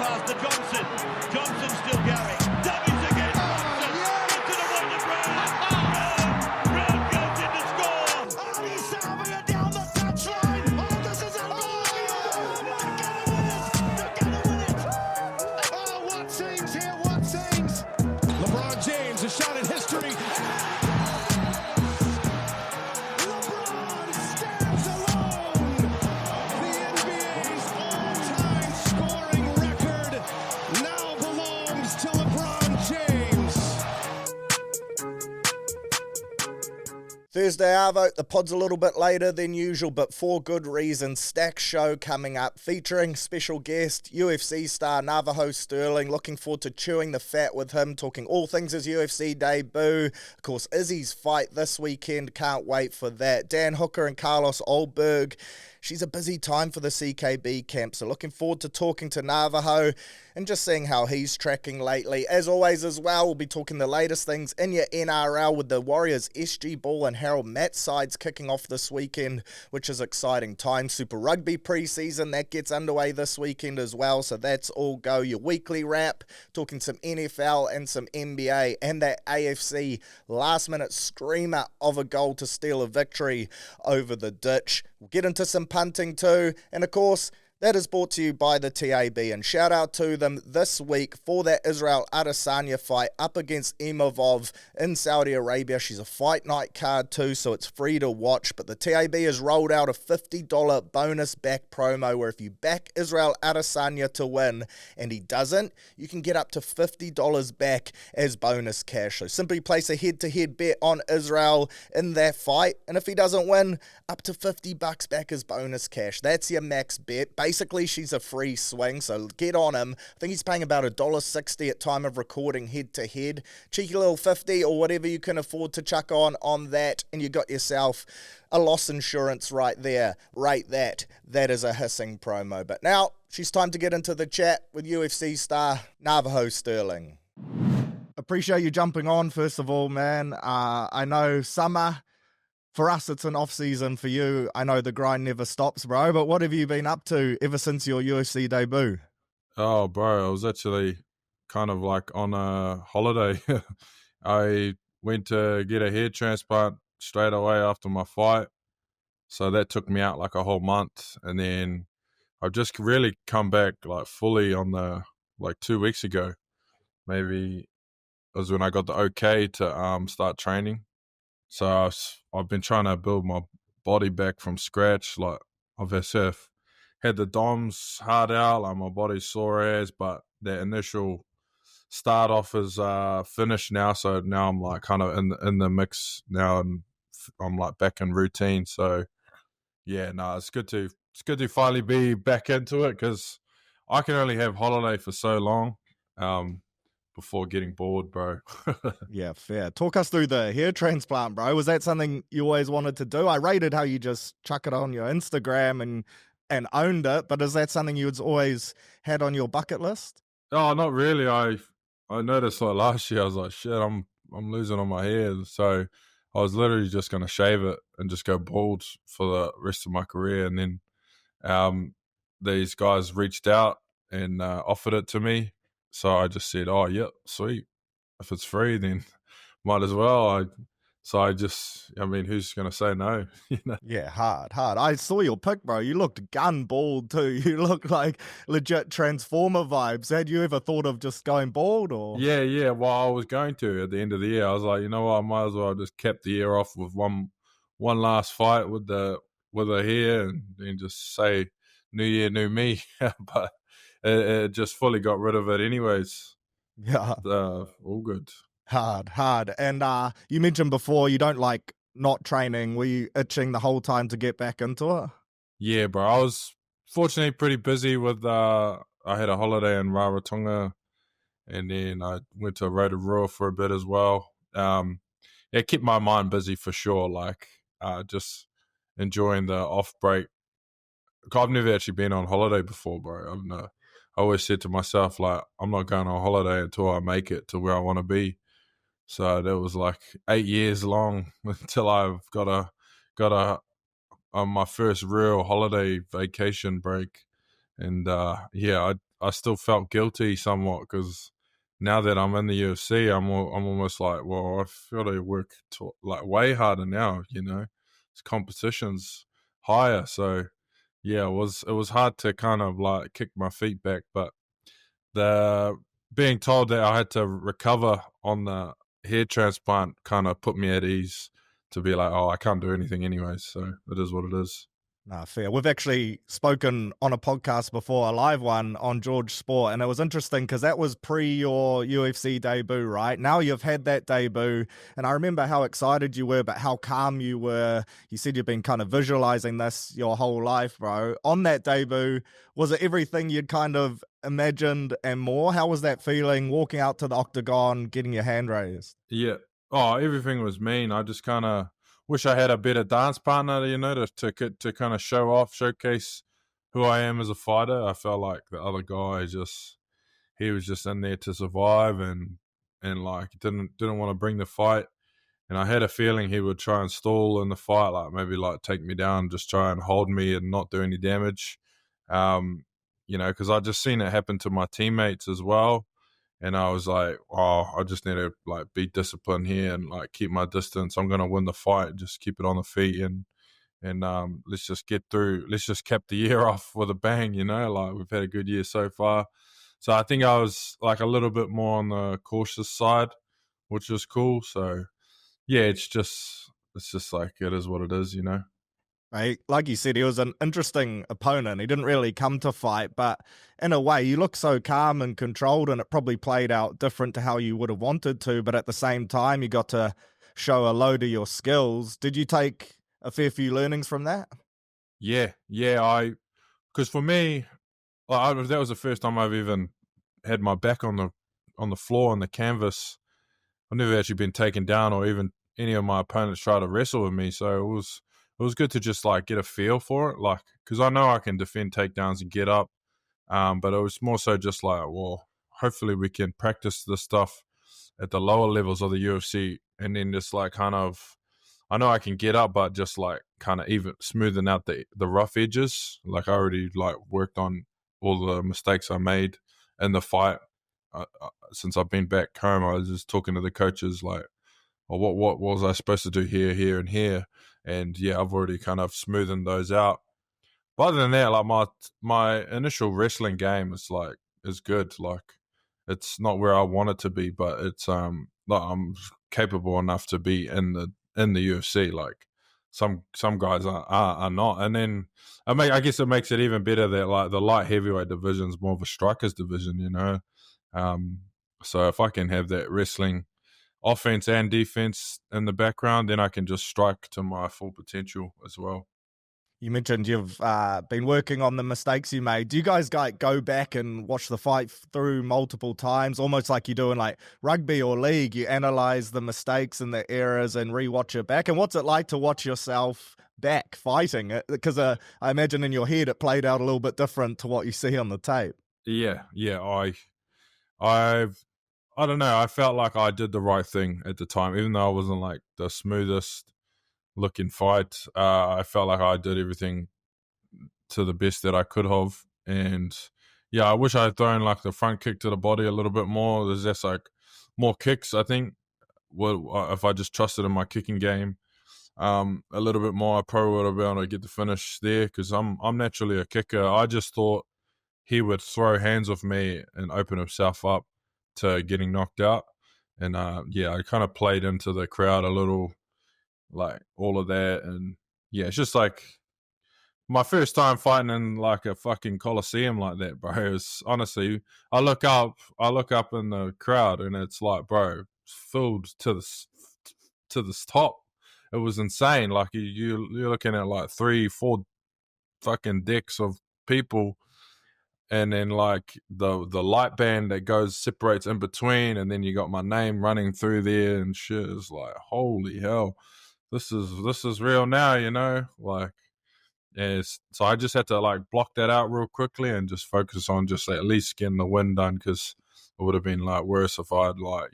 pass to Johnson. Johnson still going. Dummies again. Johnson into the white and brown. Brown goes in to score. Adesanya down the touchline. Oh, this is unbelievable. They're gonna win it. Oh, what scenes here, what scenes. LeBron James, a shot at history. LeBron stands alone. The NBA's all-time scoring record now belongs to LeBron James. Thursday Arvo, the pod's a little bit later than usual, but for good reason. Stack show coming up featuring special guest, UFC star Navajo Stirling. Looking forward to chewing the fat with him, talking all things his UFC debut. Of course, Izzy's fight this weekend, can't wait for that. Dan Hooker and Carlos Oldberg. She's a busy time for the CKB camp, so looking forward to talking to Navajo and just seeing how he's tracking lately. As always as well, we'll be talking the latest things in your NRL with the Warriors SG Ball and Harold Matt sides kicking off this weekend, which is exciting time. Super Rugby preseason, that gets underway this weekend as well, so that's all go. Your weekly wrap, talking some NFL and some NBA, and that AFC last-minute screamer of a goal to steal a victory over the ditch. We'll get into some punting too, and of course, that is brought to you by the TAB, and shout out to them this week for that Israel Adesanya fight up against Imavov in Saudi Arabia. She's a fight night card too, so it's free to watch, but the TAB has rolled out a $50 bonus back promo where if you back Israel Adesanya to win and he doesn't, you can get up to $50 back as bonus cash. So simply place a head-to-head bet on Israel in that fight, and if he doesn't win, up to $50 back as bonus cash. That's your max bet. Basically, she's a free swing, so get on him. I think he's paying about $1.60 at time of recording head-to-head. Cheeky little 50 or whatever you can afford to chuck on that, and you got yourself a loss insurance right there. Rate that. That is a hissing promo. But now, she's time to get into the chat with UFC star Navajo Stirling. Appreciate you jumping on, first of all, man. I know summer... For us, it's an off-season. For you, I know the grind never stops, bro. But what have you been up to ever since your UFC debut? Oh, bro, I was actually kind of like on a holiday. I went to get a hair transplant straight away after my fight. So that took me out like a whole month. And then I've just really come back like fully on like 2 weeks ago. Maybe it was when I got the okay to start training. So I've been trying to build my body back from scratch. Like I've had the DOMs hard out, like my body's sore as, but that initial start off is finished now. So now I'm like kind of in the mix now, and I'm like back in routine. So yeah, no, it's good to finally be back into it because I can only have holiday for so long. Before getting bored, bro. Yeah, fair. Talk us through the hair transplant, bro. Was that something you always wanted to do? I rated how you just chuck it on your Instagram and owned it, but is that something you had always had on your bucket list? Oh, not really. I noticed like last year, I was like, shit, I'm losing on my hair. So I was literally just going to shave it and just go bald for the rest of my career. And then these guys reached out and offered it to me. So I just said, oh, yep, sweet. If it's free, then might as well. I mean, who's going to say no? You know? Yeah, hard. I saw your pic, bro. You looked gun bald too. You looked like legit Transformer vibes. Had you ever thought of just going bald or? Yeah. Well, I was going to at the end of the year. I was like, you know what? I might as well just kept the year off with one last fight with the hair and then just say, new year, new me. But it just fully got rid of it anyways. Yeah. All good. Hard. And you mentioned before you don't like not training. Were you itching the whole time to get back into it? Yeah, bro. I was fortunately pretty busy with, I had a holiday in Rarotonga and then I went to Rotorua for a bit as well. Yeah, kept my mind busy for sure. Like, just enjoying the off break. I've never actually been on holiday before, bro. I always said to myself, like, I'm not going on holiday until I make it to where I want to be. So that was like 8 years long until I've got my first real holiday vacation break. And yeah, I still felt guilty somewhat because now that I'm in the UFC, I'm almost like, well, I feel to work like way harder now. It's competition's higher, so yeah, it was hard to kind of like kick my feet back, but the being told that I had to recover on the hair transplant kind of put me at ease to be like, oh, I can't do anything anyways, so it is what it is. Nah, fair. We've actually spoken on a podcast before, a live one on George Sport, and it was interesting because that was pre your UFC debut, right? Now you've had that debut, and I remember how excited you were, but how calm you were. You said you've been kind of visualizing this your whole life, bro. On that debut, was it everything you'd kind of imagined and more? How was that feeling walking out to the octagon, getting your hand raised? Yeah. Oh, everything was mean. I just kind of wish I had a better dance partner, to kind of showcase who I am as a fighter. I felt like the other guy he was just in there to survive and like didn't want to bring the fight. And I had a feeling he would try and stall in the fight, like maybe like take me down, just try and hold me and not do any damage. Because I just seen it happen to my teammates as well. And I was like, oh, I just need to like be disciplined here and like keep my distance. I'm gonna win the fight. Just keep it on the feet and let's just get through. Let's just cap the year off with a bang. Like we've had a good year so far. So I think I was like a little bit more on the cautious side, which is cool. So yeah, it's just like it is what it is. Right? Like you said, he was an interesting opponent. He didn't really come to fight, but in a way, you look so calm and controlled, and it probably played out different to how you would have wanted to. But at the same time, you got to show a load of your skills. Did you take a fair few learnings from that? Yeah. Because for me, that was the first time I've even had my back on the floor on the canvas. I've never actually been taken down or even any of my opponents try to wrestle with me. So it was good to just like get a feel for it, like because I know I can defend takedowns and get up, but it was more so just like, well, hopefully we can practice this stuff at the lower levels of the UFC, and then just like kind of, I know I can get up, but just like kind of even smoothing out the rough edges. Like I already like worked on all the mistakes I made in the fight. Since I've been back home, I was just talking to the coaches like, or what was I supposed to do here, here, and here? And yeah, I've already kind of smoothened those out. But other than that, like my initial wrestling game is good. Like it's not where I want it to be, but it's like I'm capable enough to be in the UFC. Like some guys are not. And then I guess it makes it even better that like the light heavyweight division is more of a strikers division. So if I can have that wrestling offense and defense in the background, then I can just strike to my full potential as well. You mentioned you've been working on the mistakes you made. Do you guys like go back and watch the fight through multiple times, almost like you do in like rugby or league? You analyze the mistakes and the errors and rewatch it back. And what's it like to watch yourself back fighting? Because I imagine in your head it played out a little bit different to what you see on the tape. Yeah. I don't know. I felt like I did the right thing at the time, even though I wasn't like the smoothest looking fight. I felt like I did everything to the best that I could have. And yeah, I wish I had thrown like the front kick to the body a little bit more. There's just like more kicks, I think. Well, if I just trusted in my kicking game a little bit more, I probably would have been able to get the finish there because I'm naturally a kicker. I just thought he would throw hands off me and open himself up to getting knocked out. And yeah, I kind of played into the crowd a little, like all of that. And yeah, it's just like my first time fighting in like a fucking coliseum like that, bro. It was honestly, I look up in the crowd and it's like, bro, it's filled to the top. It was insane. Like you're looking at like 3-4 fucking decks of people, and then like the light band that separates in between, and then you got my name running through there and shit. It's like, holy hell, this is real now, like. Yes, so I just had to like block that out real quickly and just focus on just at least getting the win done, because it would have been like worse if I'd like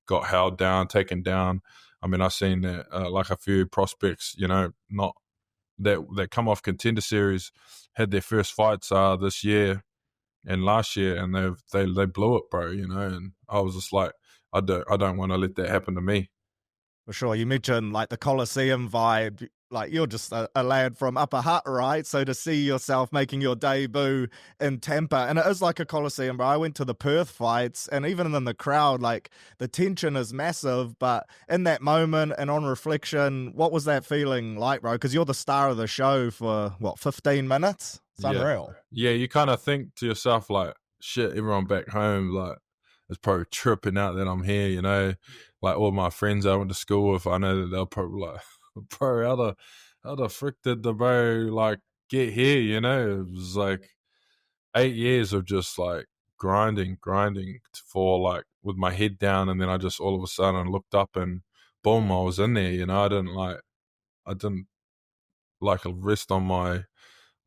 got held down, taken down. I mean, I've seen that like a few prospects, not that come off Contender Series, had their first fights this year, and last year, and they blew it, bro. And I was just like, I don't want to let that happen to me. For sure. You mentioned like the Coliseum vibe. Like you're just a lad from Upper Hutt, right? So to see yourself making your debut in Tampa, and it is like a Coliseum, bro. I went to the Perth fights, and even in the crowd, like the tension is massive. But in that moment and on reflection, what was that feeling like, bro? Because you're the star of the show for 15 minutes? It's unreal. Yeah, you kind of think to yourself like, shit, everyone back home like is probably tripping out that I'm here, like all my friends I went to school with, I know that they'll probably like, bro, how the frick did the bro like get here, It was like 8 years of just like grinding for like with my head down, and then I just all of a sudden looked up and boom, I was in there, I didn't like rest on my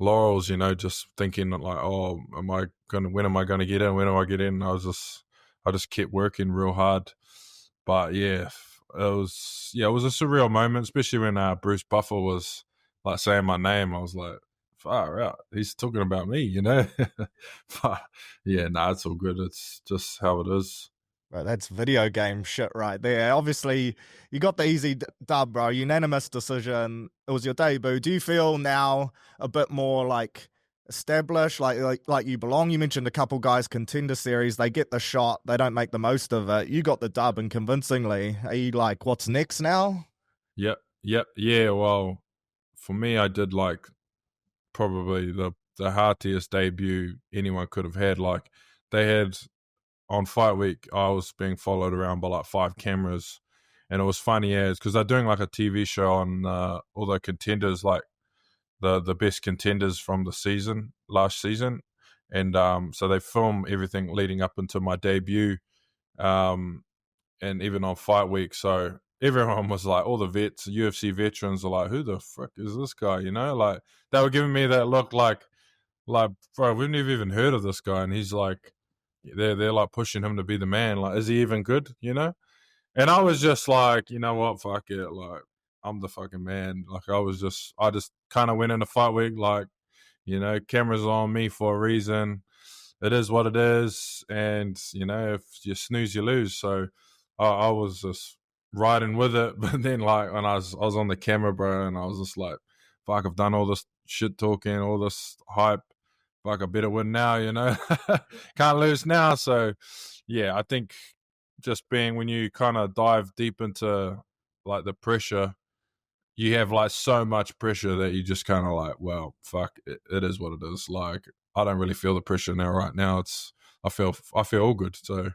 laurels, just thinking like, oh, when am I gonna get in? When do I get in? I just kept working real hard. But yeah, it was a surreal moment, especially when Bruce Buffer was like saying my name. I was like, far out. He's talking about me, But yeah, it's all good. It's just how it is. Bro, that's video game shit right there. Obviously, you got the easy dub, bro. Unanimous decision. It was your debut. Do you feel now a bit more like established, like you belong? You mentioned a couple guys contender series. They get the shot. They don't make the most of it. You got the dub, and convincingly. Are you like, what's next now? Yep. Yeah, well, for me, I did like probably the heartiest debut anyone could have had. Like they had on fight week, I was being followed around by like 5 cameras, and it was funny as because they're doing like a TV show on all the contenders, like the best contenders from the last season, and so they film everything leading up into my debut, and even on fight week. So everyone was like, all the UFC veterans are like, who the frick is this guy? Like they were giving me that look like, bro, we've never even heard of this guy, and he's like, they're like pushing him to be the man. Like, is he even good? And I was just like, you know what, fuck it, like I'm the fucking man. Like I just kind of went into fight week like, cameras on me for a reason. It is what it is, and if you snooze, you lose. So I was just riding with it, but then like when I was on the camera, bro, and I was just like, fuck, I've done all this shit talking, all this hype. Fuck, I better win now, Can't lose now. So yeah, I think just when you kind of dive deep into like the pressure, you have like so much pressure that you just kind of like, well, fuck, it is what it is. Like I don't really feel the pressure now. Right now, I feel all good. So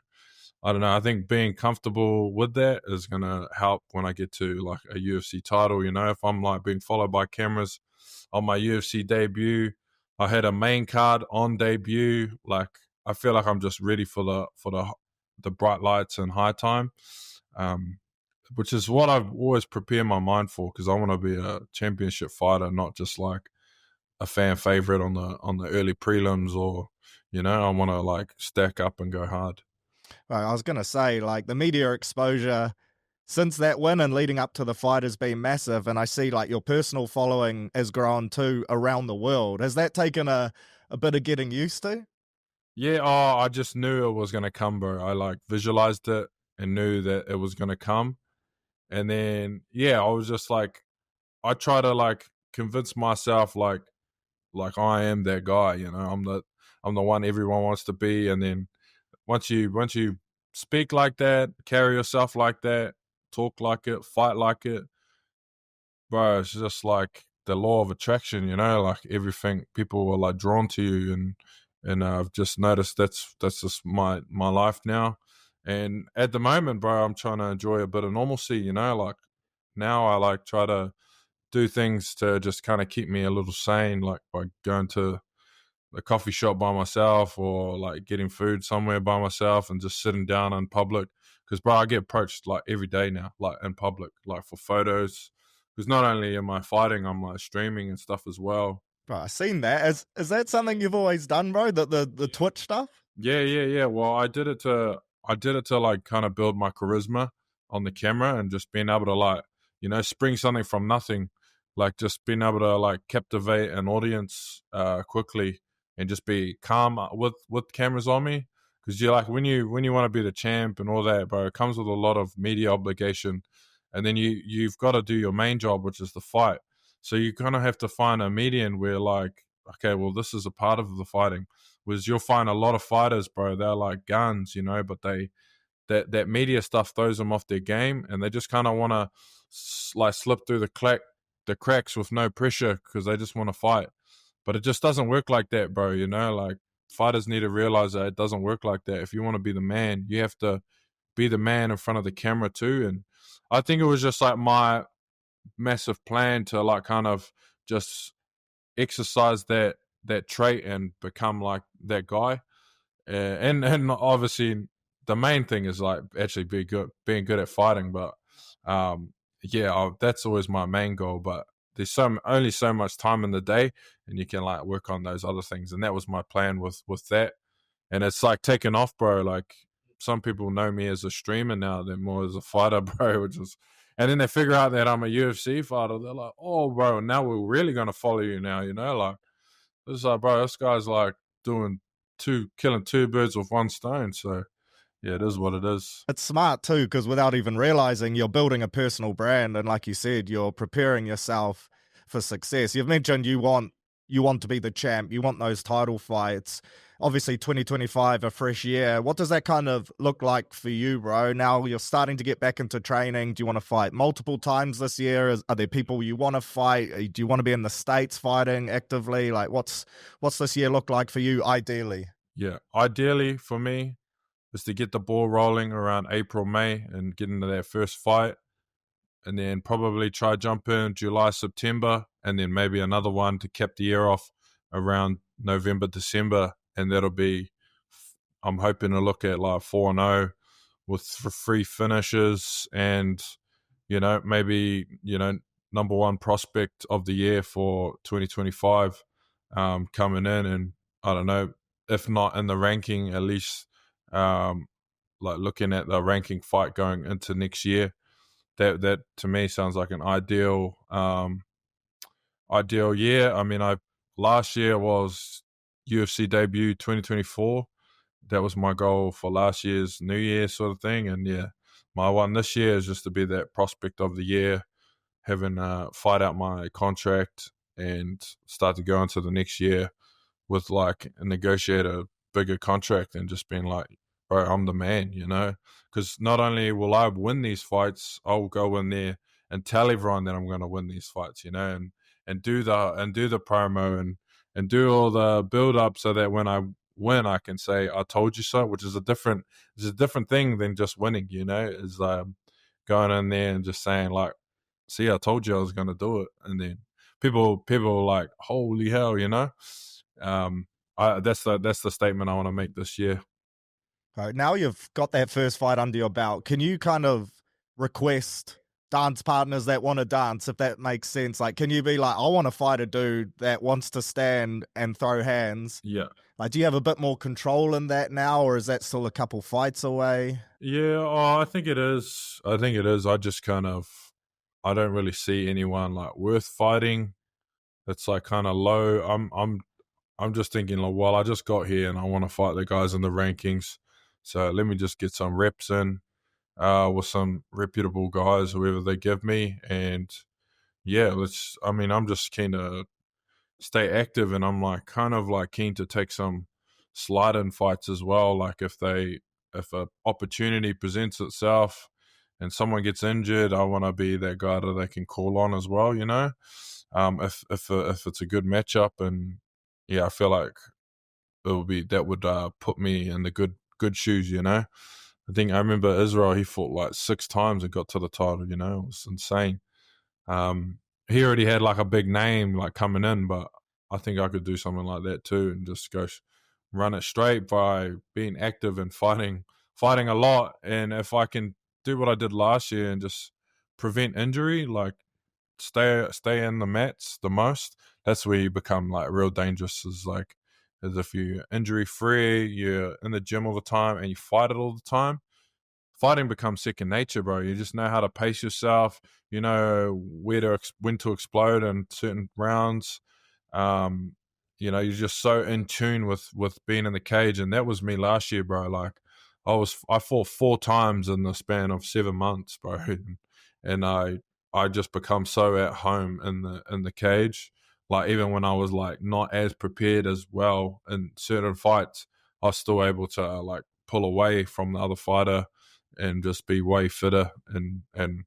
I don't know. I think being comfortable with that is gonna help when I get to like a UFC title. If I'm like being followed by cameras on my UFC debut, I had a main card on debut. Like I feel like I'm just ready for the bright lights and high time. Which is what I've always prepared my mind for, because I want to be a championship fighter, not just like a fan favorite on the early prelims, or I want to like stack up and go hard. Right, I was gonna say, like the media exposure since that win and leading up to the fight has been massive, and I see like your personal following has grown too around the world. Has that taken a bit of getting used to? Yeah, I just knew it was gonna come, bro. I like visualized it and knew that it was gonna come. And then, yeah, I was just like, I try to like convince myself like I am that guy, I'm the one everyone wants to be. And then once you speak like that, carry yourself like that, talk like it, fight like it, bro, it's just like the law of attraction, like everything, people are like drawn to you. And I've just noticed that's just my life now. And at the moment, bro, I'm trying to enjoy a bit of normalcy, like now I like try to do things to just kind of keep me a little sane, like by going to the coffee shop by myself, or like getting food somewhere by myself and just sitting down in public. Because, bro, I get approached like every day now, like in public, like for photos. Because not only am I fighting, I'm like streaming and stuff as well. Bro, I seen that. Is that something you've always done, bro? The Twitch stuff? Yeah. Well, I did it to like kind of build my charisma on the camera, and just being able to like, spring something from nothing, like just being able to like captivate an audience quickly and just be calm with cameras on me. Because you're like, when you want to be the champ and all that, bro, it comes with a lot of media obligation, and then you've got to do your main job, which is the fight. So you kind of have to find a median where, like, okay, well, this is a part of the fighting. Whereas you'll find a lot of fighters, bro, they're like guns, but that media stuff throws them off their game, and they just kind of want to like slip through the cracks with no pressure because they just want to fight. But it just doesn't work like that, bro. Like, fighters need to realize that it doesn't work like that. If you want to be the man, you have to be the man in front of the camera too. And I think it was just like my massive plan to like kind of just exercise that trait and become like that guy. And obviously the main thing is like actually being good at fighting. But that's always my main goal. But there's only so much time in the day, and you can like work on those other things. And that was my plan with that. And it's like taken off, bro. Like, some people know me as a streamer now, than more as a fighter, bro. And then they figure out that I'm a UFC fighter. They're like, oh, bro, now we're really gonna follow you now. Like, this is like, bro, this guy's like killing two birds with one stone. So yeah, it is what it is. It's smart too, because without even realizing, you're building a personal brand, and like you said, you're preparing yourself for success. You've mentioned you want to be the champ, you want those title fights. Obviously 2025, a fresh year. What does that kind of look like for you, bro? Now you're starting to get back into training. Do you want to fight multiple times this year? Are there people you want to fight? Do you want to be in the States fighting actively? Like, what's this year look like for you, ideally? Yeah, ideally for me is to get the ball rolling around April, May, and get into that first fight, and then probably try jump in July, September, and then maybe another one to cap the year off around November, December. And that'll be, I'm hoping to look at like 4-0 with 3 finishes, and maybe number one prospect of the year for 2025 coming in. And I don't know, if not in the ranking, at least like looking at the ranking fight going into next year. That to me sounds like an ideal year. I mean, last year was UFC debut 2024. That was my goal for last year's New Year sort of thing. And yeah, my one this year is just to be that prospect of the year, having fight out my contract and start to go into the next year with like negotiate a bigger contract and just being like, bro, I'm the man, because not only will I win these fights, I'll go in there and tell everyone that I'm going to win these fights, and do the promo and do all the build up so that when I win, I can say I told you so, which is a different thing than just winning, is going in there and just saying like, see, I told you I was going to do it, and then people are like, holy hell, that's the statement I want to make this year. All right, now you've got that first fight under your belt, can you kind of request dance partners that want to dance, if that makes sense? Like, can you be like, I want to fight a dude that wants to stand and throw hands? Yeah. Like, do you have a bit more control in that now, or is that still a couple fights away? Yeah, I think it is. I just kind of, I don't really see anyone like worth fighting. It's like kind of low. I'm just thinking like, well, I just got here and I want to fight the guys in the rankings, so let me just get some reps in with some reputable guys, whoever they give me, and yeah, I'm just keen to stay active, and I'm like kind of like keen to take some slide-in fights as well. Like, if a opportunity presents itself and someone gets injured, I want to be that guy that they can call on as well. If it's a good matchup, and yeah, I feel like that would put me in the good shoes. I think I remember Israel. He fought like 6 times and got to the title. It was insane. He already had like a big name like coming in, but I think I could do something like that too, and just go run it straight by being active and fighting a lot. And if I can do what I did last year and just prevent injury, like stay in the mats the most, that's where you become like real dangerous. Is if you're injury free, you're in the gym all the time, and you fight it all the time. Fighting becomes second nature, bro. You just know how to pace yourself. You know when to explode in certain rounds. you're just so in tune with being in the cage. And that was me last year, bro. Like I fought 4 times in the span of 7 months, bro. And I just become so at home in the cage. Like even when I was like not as prepared as well in certain fights, I was still able to like pull away from the other fighter and just be way fitter and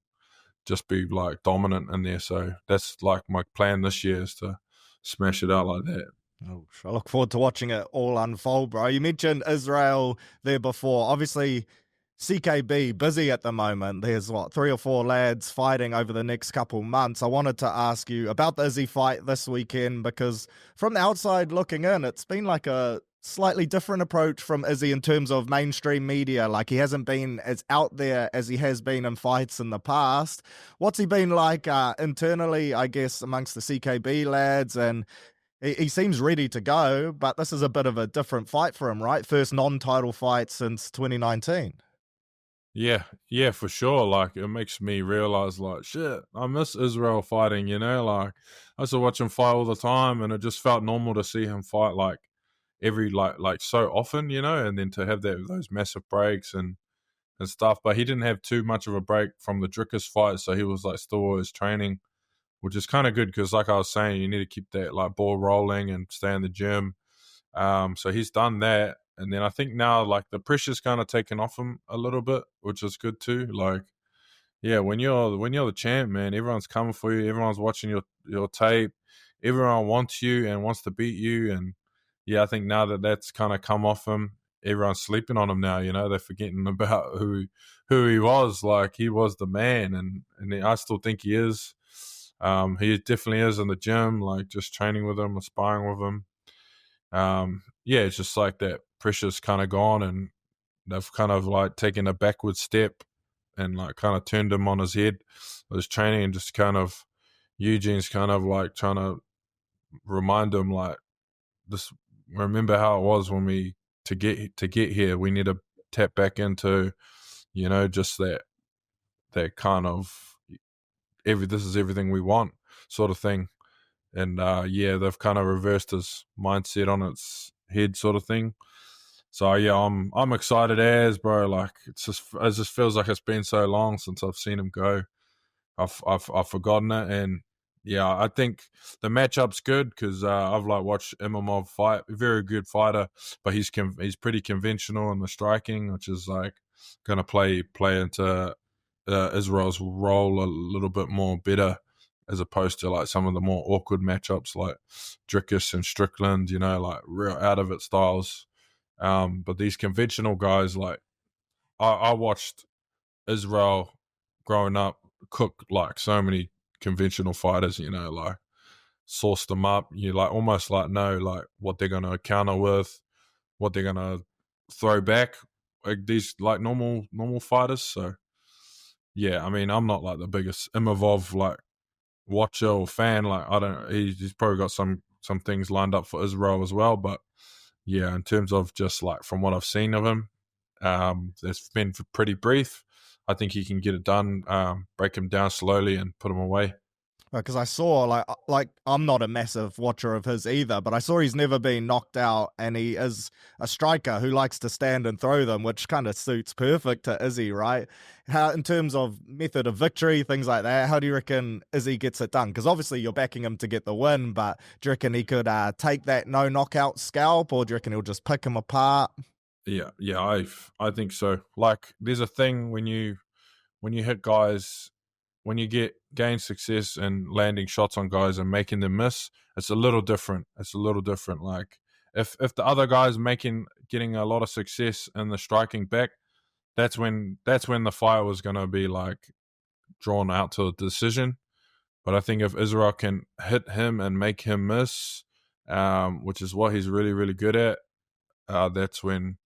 just be like dominant in there. So that's like my plan this year is to smash it out like that. Oh, I look forward to watching it all unfold, bro. You mentioned Israel there before. Obviously, CKB busy at the moment. There's 3 or 4 lads fighting over the next couple months. I wanted to ask you about the Izzy fight this weekend because from the outside looking in, it's been like a slightly different approach from Izzy in terms of mainstream media. Like he hasn't been as out there as he has been in fights in the past. What's he been like internally, I guess, amongst the CKB lads? And he seems ready to go, but this is a bit of a different fight for him, right? First non-title fight since 2019. Yeah, for sure. Like it makes me realize, like, shit, I miss Israel fighting. Like I used to watch him fight all the time, and it just felt normal to see him fight like every like so often, and then to have those massive breaks and stuff. But he didn't have too much of a break from the Drickus fight, so he was like still always training, which is kind of good because, like I was saying, you need to keep that like ball rolling and stay in the gym. So he's done that. And then I think now like the pressure's kind of taken off him a little bit, which is good too. Like, yeah, when you're the champ, man, everyone's coming for you. Everyone's watching your tape. Everyone wants you and wants to beat you. And yeah, I think now that that's kind of come off him, everyone's sleeping on him now. They're forgetting about who he was. Like he was the man, and I still think he is. He definitely is in the gym, like just training with him, sparring with him. Yeah, it's just like that pressure's kind of gone, and they've kind of like taken a backward step and like kind of turned him on his head with his training, and just kind of Eugene's kind of like trying to remind him like this. Remember how it was when we to get here. We need to tap back into, just that kind of this is everything we want sort of thing. And yeah, they've kind of reversed his mindset on its head, sort of thing. So yeah, I'm excited as bro. Like it just feels like it's been so long since I've seen him go. I've forgotten it, and yeah, I think the matchup's good because I've like watched Imamov fight, very good fighter, but he's pretty conventional in the striking, which is like going to play into Israel's role a little bit more better, as opposed to like some of the more awkward matchups like Drickus and Strickland, like real out of it styles. But these conventional guys, like I watched Israel growing up cook like so many conventional fighters, like source them up. You like almost like know like what they're gonna counter with, what they're gonna throw back, like these like normal fighters. So yeah, I mean I'm not like the biggest Imavov like watcher or fan. Like I don't, he's probably got some things lined up for Israel as well. But yeah, in terms of just like from what I've seen of him, it's been pretty brief. I think he can get it done, break him down slowly and put him away. Because I saw, like I'm not a massive watcher of his either, but I saw he's never been knocked out, and he is a striker who likes to stand and throw them, which kind of suits perfect to Izzy, right? How, in terms of method of victory, things like that, how do you reckon Izzy gets it done? Because obviously you're backing him to get the win, but do you reckon he could take that no knockout scalp, or do you reckon he'll just pick him apart? Yeah, I think so. Like, there's a thing when you hit guys, when you gain success and landing shots on guys and making them miss, it's a little different. Like if the other guy's getting a lot of success in the striking back, that's when the fight was gonna be like drawn out to a decision. But I think if Israel can hit him and make him miss, which is what he's really, really good at, that's when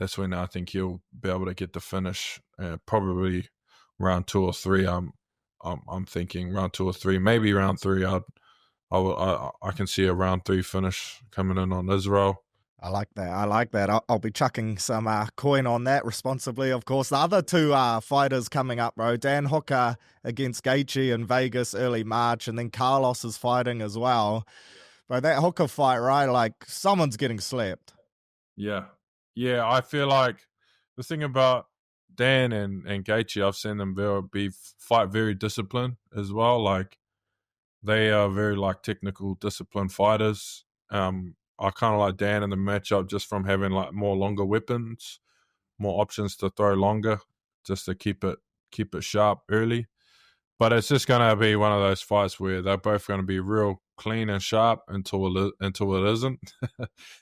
I think he'll be able to get the finish. Probably round 2 or 3. I'm thinking round 2 or 3, maybe round 3. I can see a round 3 finish coming in on Israel. I like that. I'll be chucking some coin on that responsibly, of course. The other 2 fighters coming up, bro. Dan Hooker against Gaethje in Vegas early March, and then Carlos is fighting as well. But that hooker fight, right? Like, someone's getting slapped. Yeah. Yeah, I feel like the thing about Dan and Gaethje, I've seen them fight very disciplined as well. Like, they are very, like, technical, disciplined fighters. I kind of like Dan in the matchup just from having, like, more longer weapons, more options to throw longer, just to keep it sharp early. But it's just going to be one of those fights where they're both going to be real clean and sharp until it isn't.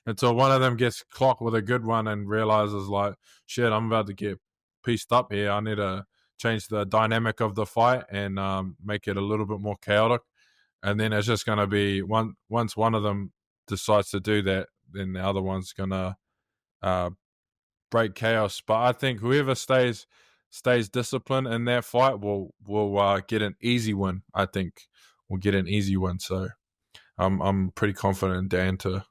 Until one of them gets clocked with a good one and realizes, like, shit, I'm about to get pieced up here. I need to change the dynamic of the fight and make it a little bit more chaotic. And then it's just going to be once one of them decides to do that, then the other one's going to break chaos. But I think whoever stays disciplined in that fight will get an easy win. I think will get an easy win. So I'm pretty confident in Dan to.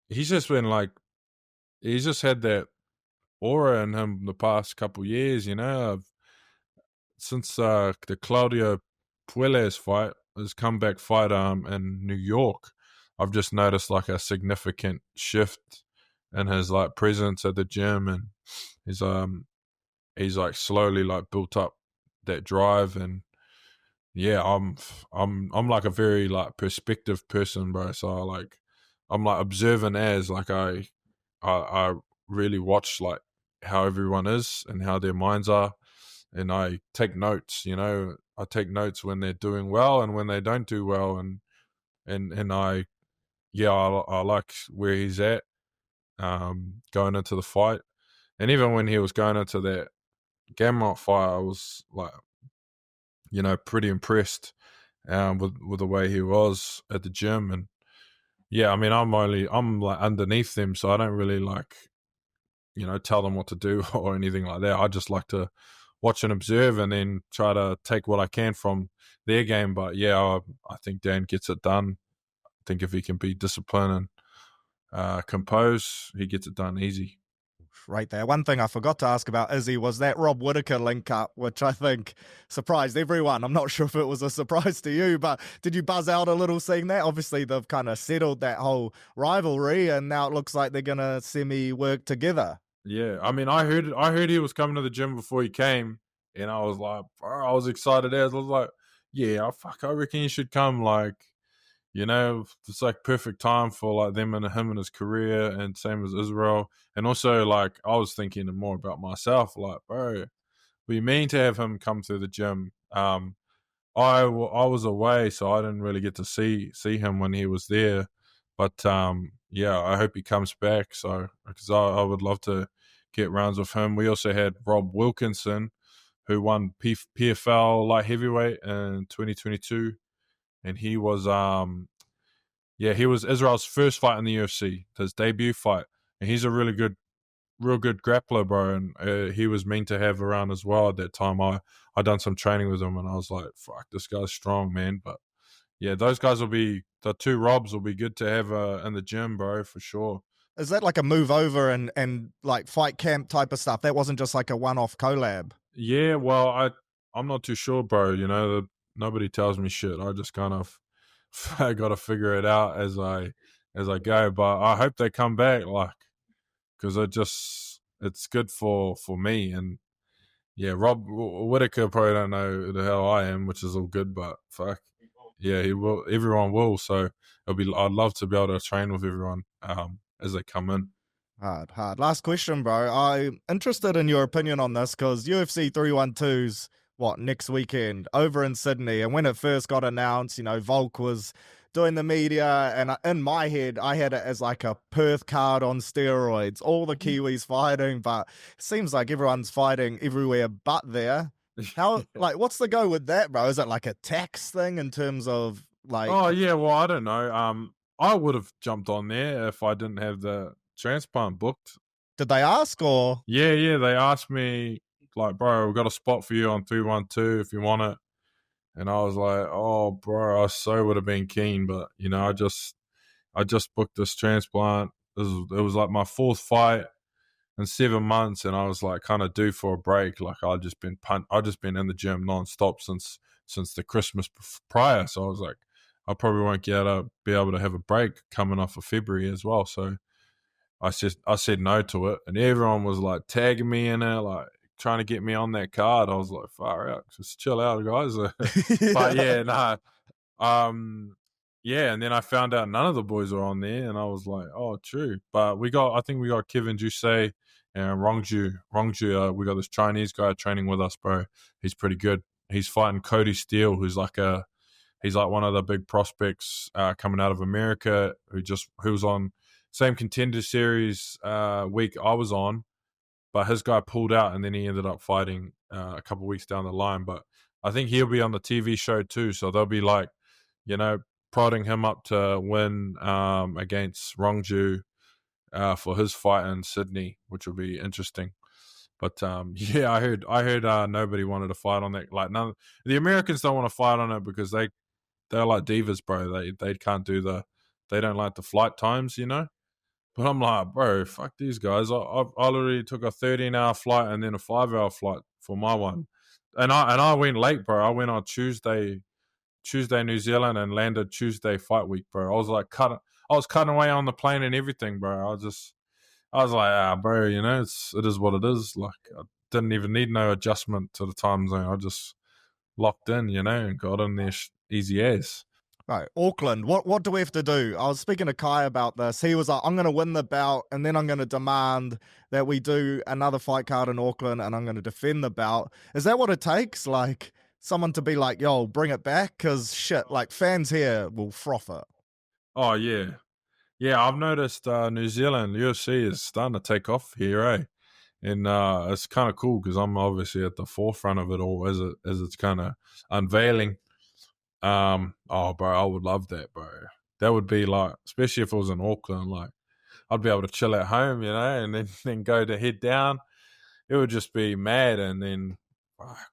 He's just been like, he's just had that aura in him the past couple years. You know, since the Claudio Puelles fight, his comeback fight in New York, I've just noticed like a significant shift in his like presence at the gym, and he's like slowly like built up that drive. And yeah, I'm like a very like perspective person, bro. So I'm like observant as like I really watch like how everyone is and how their minds are, and I take notes. You know, I take notes when they're doing well and when they don't do well, and I like where he's at going into the fight. And even when he was going into that Gamrot fight, I was like, you know, pretty impressed with the way he was at the gym. And yeah, I mean, I'm like underneath them, so I don't really like, you know, tell them what to do or anything like that. I just like to watch and observe and then try to take what I can from their game. But yeah, I think Dan gets it done. I think if he can be disciplined and compose, he gets it done easy. Right there. One thing I forgot to ask about Izzy was that Rob Whittaker link up, which I think surprised everyone. I'm not sure if it was a surprise to you, but did you buzz out a little seeing that? Obviously, they've kind of settled that whole rivalry, and now it looks like they're gonna semi-work together. Yeah, I mean, I heard he was coming to the gym before he came, and I was like, bro, I was excited as I was like, yeah, I reckon he should come. Like, you know, it's like perfect time for like him and his career, and same as Israel. And also, like, I was thinking more about myself. Like, bro, we mean to have him come to the gym. I was away, so I didn't really get to see him when he was there. But yeah, I hope he comes back. So because I would love to get rounds with him. We also had Rob Wilkinson, who won PFL light heavyweight in 2022, and he was he was Israel's first fight in the UFC, his debut fight, and he's a real good grappler, bro. And he was meant to have around as well at that time. I done some training with him, and I was like, fuck, this guy's strong, man. But yeah, those guys the two Robs will be good to have in the gym, bro, for sure. Is that like a move over and like fight camp type of stuff? That wasn't just like a one-off collab. Yeah, well, I'm not too sure, bro. You know, nobody tells me shit. I just kind of I got to figure it out as I go. But I hope they come back, like, because it's good for me. And yeah, Rob Whittaker probably don't know who the hell I am, which is all good. But fuck, yeah, he will. Everyone will. So I'd love to be able to train with everyone as they come in. Hard. Last question, bro. I'm interested in your opinion on this because UFC 312's next weekend over in Sydney. And when it first got announced, you know, Volk was doing the media, and in my head, I had it as like a Perth card on steroids. All the Kiwis fighting, but it seems like everyone's fighting everywhere but there. How, like, what's the go with that, bro? Is it like a tax thing in terms of like? Oh yeah, well, I don't know. I would have jumped on there if I didn't have the transplant booked. Did they ask or? Yeah, they asked me, like, bro, we've got a spot for you on 312 if you want it. And I was like, oh, bro, I so would have been keen. But, you know, I just booked this transplant. It was like my fourth fight in 7 months. And I was like kind of due for a break. Like I'd just been in the gym nonstop since the Christmas prior. So I was like, I probably won't be able to have a break coming off of February as well. So I said no to it, and everyone was like tagging me in it, like trying to get me on that card. I was like, far out, just chill out, guys. But yeah, nah. Yeah, and then I found out none of the boys were on there, and I was like, oh, true. But I think we got Kevin Jusei and Rongju. We got this Chinese guy training with us, bro. He's pretty good. He's fighting Cody Steele, who's like one of the big prospects coming out of America, who was on same Contender Series week I was on, but his guy pulled out, and then he ended up fighting a couple of weeks down the line. But I think he'll be on the TV show too, so they'll be like, prodding him up to win against Rongju for his fight in Sydney, which will be interesting. But yeah, I heard nobody wanted to fight on that. Like the Americans don't want to fight on it because they're like divas, bro. They can't do they don't like the flight times, But I'm like, bro, fuck these guys. I already took a 13-hour flight and then a 5-hour flight for my one, and I went late, bro. I went on Tuesday, New Zealand, and landed Tuesday fight week, bro. I was cutting away on the plane and everything, bro. I was like, bro, it is what it is. Like, I didn't even need no adjustment to the time zone. I just locked in, and got in there easy as. Right, Auckland, what do we have to do? I was speaking to Kai about this. He was like, I'm going to win the belt, and then I'm going to demand that we do another fight card in Auckland, and I'm going to defend the belt. Is that what it takes? Like, someone to be like, yo, bring it back? Because, shit, like, fans here will froth it. Oh, yeah. Yeah, I've noticed New Zealand UFC is starting to take off here, eh? And it's kind of cool because I'm obviously at the forefront of it all as it's kind of unveiling. Bro, I would love that, bro. That would be like, especially if it was in Auckland, like I'd be able to chill at home, and then go to head down. It would just be mad, and then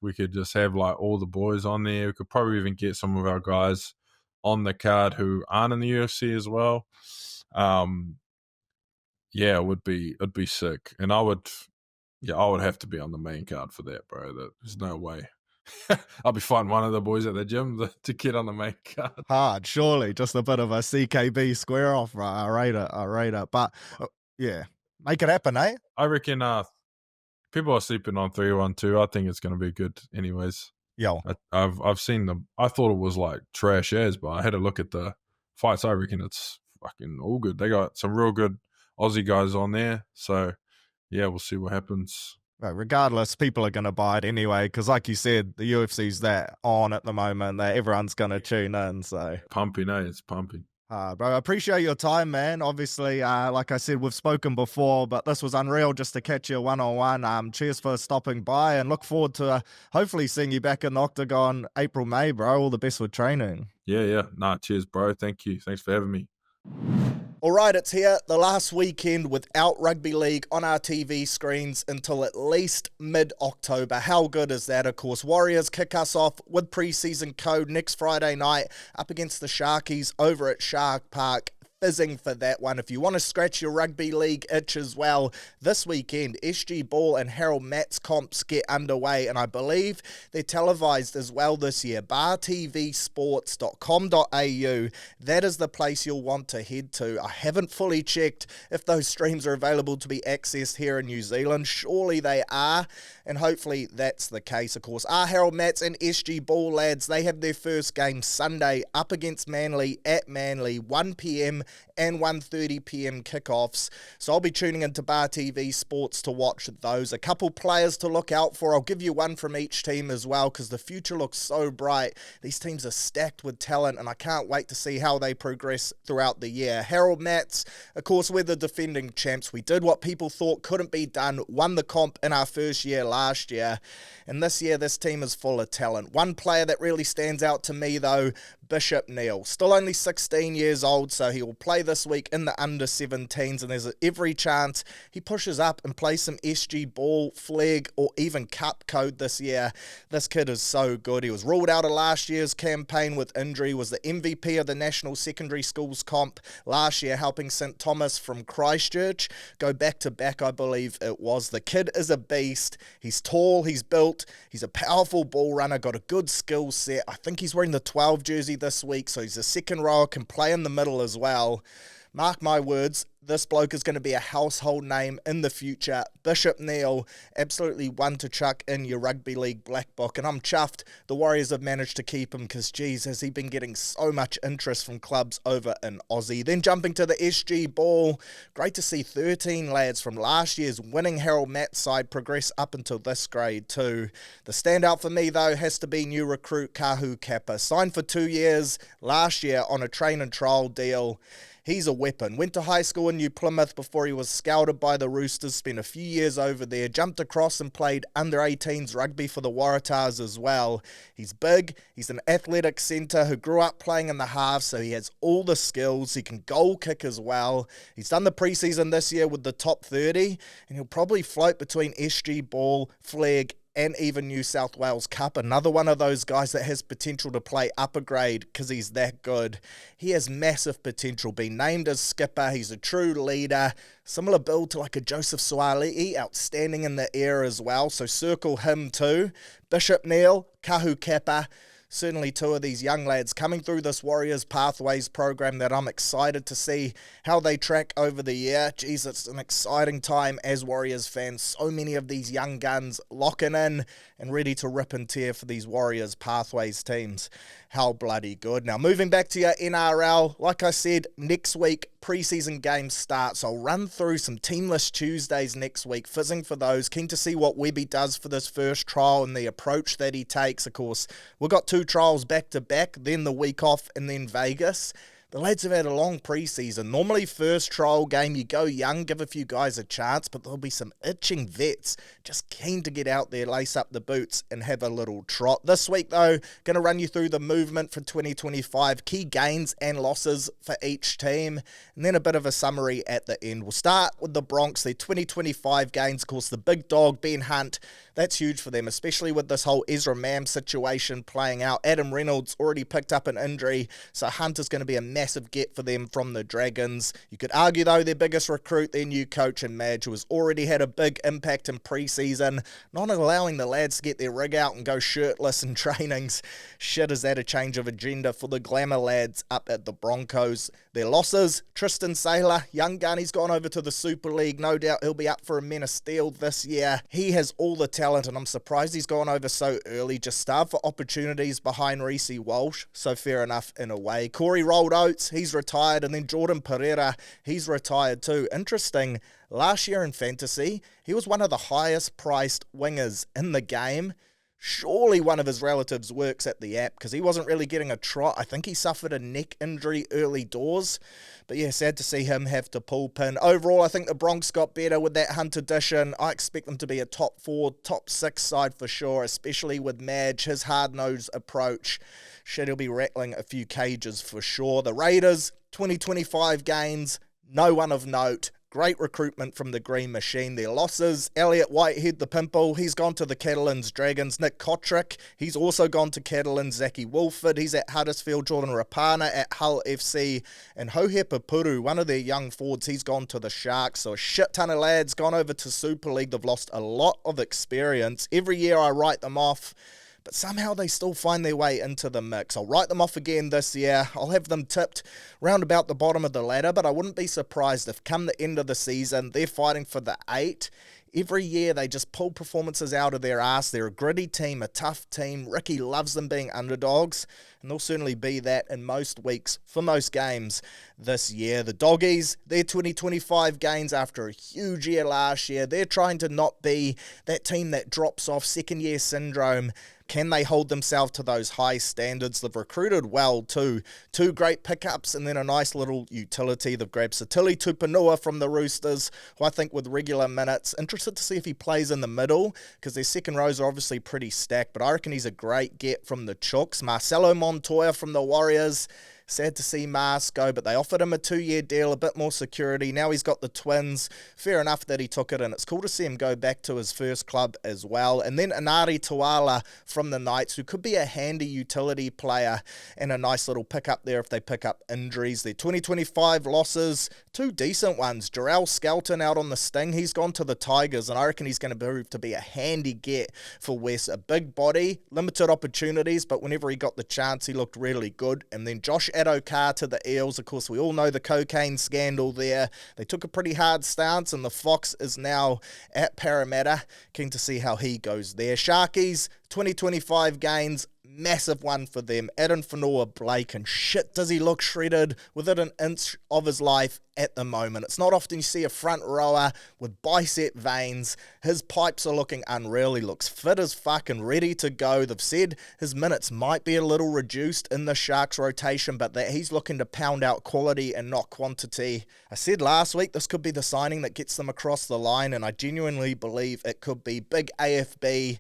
we could just have like all the boys on there. We could probably even get some of our guys on the card who aren't in the UFC as well. Yeah, it'd be sick, and I would have to be on the main card for that, bro. There's no way. I'll be fighting one of the boys at the gym to get on the main card. Hard, surely. Just a bit of a CKB square off, right? I rate it. But, yeah, make it happen, eh? I reckon people are sleeping on 312. I think it's going to be good anyways. Yo. I've seen them. I thought it was like trash as, but I had a look at the fights. I reckon it's fucking all good. They got some real good Aussie guys on there. So, yeah, we'll see what happens. Right, regardless, people are going to buy it anyway, because like you said, the UFC's that on at the moment that everyone's going to tune in. So pumping, eh? It's pumping. Bro, I appreciate your time, man. Obviously, like I said, we've spoken before, but this was unreal just to catch you one-on-one. Cheers for stopping by, and look forward to hopefully seeing you back in the octagon April, May, bro. All the best with training. Yeah. Nah, cheers, bro. Thank you. Thanks for having me. All right, it's here, the last weekend without Rugby League on our TV screens until at least mid-October. How good is that? Of course, Warriors kick us off with pre-season code next Friday night up against the Sharkies over at Shark Park. Fizzing for that one. If you want to scratch your Rugby League itch as well, this weekend, SG Ball and Harold Matt's comps get underway, and I believe they're televised as well this year. bartvsports.com.au. That is the place you'll want to head to. I haven't fully checked if those streams are available to be accessed here in New Zealand. Surely they are, and hopefully that's the case, of course. Harold Matt's and SG Ball lads, they have their first game Sunday up against Manly at Manly, 1 p.m. and 1:30 p.m. kickoffs. So I'll be tuning into Bar TV Sports to watch those. A couple players to look out for. I'll give you one from each team as well, because the future looks so bright. These teams are stacked with talent, and I can't wait to see how they progress throughout the year. Harold Matt's, of course, we're the defending champs. We did what people thought couldn't be done, won the comp in our first year last year, and this year this team is full of talent. One player that really stands out to me, though, Bishop Neal. Still only 16 years old, so he will play this week in the under-17s, and there's every chance he pushes up and plays some SG Ball, Flag, or even Cup code this year. This kid is so good. He was ruled out of last year's campaign with injury, was the MVP of the National Secondary Schools comp last year, helping St Thomas from Christchurch go back-to-back, I believe it was. The kid is a beast. He's tall, he's built, he's a powerful ball runner, got a good skill set. I think he's wearing the 12 jersey this week, so he's a second rower, can play in the middle as well. Mark my words, this bloke is going to be a household name in the future. Bishop Neal, absolutely one to chuck in your Rugby League black book, and I'm chuffed the Warriors have managed to keep him because, geez, has he been getting so much interest from clubs over in Aussie. Then jumping to the SG Ball, great to see 13 lads from last year's winning Harold Matt side progress up until this grade too. The standout for me, though, has to be new recruit Kahu Kappa. Signed for 2 years last year on a train and trial deal. He's a weapon. Went to high school in New Plymouth before he was scouted by the Roosters, spent a few years over there, jumped across and played under-18s rugby for the Waratahs as well. He's big, he's an athletic centre who grew up playing in the half, so he has all the skills. He can goal kick as well. He's done the preseason this year with the top 30, and he'll probably float between SG Ball, Flag, and even New South Wales Cup. Another one of those guys that has potential to play upper grade because he's that good. He has massive potential. Being named as skipper, he's a true leader. Similar build to like a Joseph Suaalii, outstanding in the air as well. So circle him too. Bishop Neal, Kahu Kappa. Certainly two of these young lads coming through this Warriors Pathways program that I'm excited to see how they track over the year. Geez, it's an exciting time as Warriors fans. So many of these young guns locking in and ready to rip and tear for these Warriors Pathways teams. How bloody good. Now, moving back to your NRL, like I said, next week, preseason games start. So I'll run through some Teamless Tuesdays next week, fizzing for those. Keen to see what Webby does for this first trial and the approach that he takes. Of course, we've got 2 trials back-to-back, then the week off, and then Vegas. The lads have had a long preseason. Normally, first trial game, you go young, give a few guys a chance, but there'll be some itching vets just keen to get out there, lace up the boots, and have a little trot. This week, though, going to run you through the movement for 2025, key gains and losses for each team, and then a bit of a summary at the end. We'll start with the Bronx, their 2025 gains. Of course, the big dog, Ben Hunt, that's huge for them, especially with this whole Ezra Mam situation playing out. Adam Reynolds already picked up an injury, so Hunt is going to be a massive get for them from the Dragons. You could argue, though, their biggest recruit, their new coach in Madge, who has already had a big impact in pre-season, not allowing the lads to get their rig out and go shirtless in trainings. Shit, is that a change of agenda for the glamour lads up at the Broncos. Their losses, Tristan Saylor, young gun, he's gone over to the Super League. No doubt he'll be up for a Men of Steel this year. He has all the talent, and I'm surprised he's gone over so early. Just starved for opportunities behind Reece Walsh, so fair enough in a way. Corey Rolled Oates, he's retired, and then Jordan Pereira, he's retired too. Interesting, last year in fantasy, he was one of the highest priced wingers in the game. Surely one of his relatives works at the app because he wasn't really getting a trot. I think he suffered a neck injury early doors. But yeah, sad to see him have to pull pin. Overall, I think the Bronx got better with that Hunt addition. I expect them to be a top 4, top 6 side for sure, especially with Madge, his hard-nosed approach. Shit, he'll be rattling a few cages for sure. The Raiders, 2025 gains, no one of note. Great recruitment from the Green Machine. Their losses, Elliot Whitehead, the Pimple, he's gone to the Catalans Dragons. Nick Kotrick, he's also gone to Catalans. Zachy Wolford, he's at Huddersfield. Jordan Rapana at Hull FC. And Hohepa Puru, one of their young forwards, he's gone to the Sharks. So a shit ton of lads gone over to Super League. They've lost a lot of experience. Every year I write them off, but somehow they still find their way into the mix. I'll write them off again this year. I'll have them tipped round about the bottom of the ladder, but I wouldn't be surprised if come the end of the season, they're fighting for the 8. Every year they just pull performances out of their ass. They're a gritty team, a tough team. Ricky loves them being underdogs, and they'll certainly be that in most weeks for most games this year. The Doggies, their 2025 gains after a huge year last year. They're trying to not be that team that drops off, second year syndrome. Can they hold themselves to those high standards? They've recruited well too. 2 great pickups and then a nice little utility. They've grabbed Satili Tupanua from the Roosters, who I think with regular minutes. Interested to see if he plays in the middle because their second rows are obviously pretty stacked, but I reckon he's a great get from the Chooks. Marcelo Montoya from the Warriors. Sad to see Mars go, but they offered him a 2-year deal, a bit more security. Now he's got the Twins. Fair enough that he took it, and it's cool to see him go back to his first club as well. And then Inari Tuala from the Knights, who could be a handy utility player and a nice little pickup there if they pick up injuries. Their 2025 losses, 2 decent ones. Jarrell Skelton out on the Sting. He's gone to the Tigers, and I reckon he's going to prove to be a handy get for West. A big body, limited opportunities, but whenever he got the chance, he looked really good. And then Josh Adokar to the Eels. Of course, we all know the cocaine scandal there. They took a pretty hard stance, and the Fox is now at Parramatta. Keen to see how he goes there. Sharkies, 2025 gains, massive one for them. Adam Whanua-Blake, and shit does he look shredded within an inch of his life at the moment. It's not often you see a front rower with bicep veins. His pipes are looking unreal. He looks fit as fuck and ready to go. They've said his minutes might be a little reduced in the Sharks rotation, but that he's looking to pound out quality and not quantity. I said last week this could be the signing that gets them across the line, and I genuinely believe it could be. Big AFB,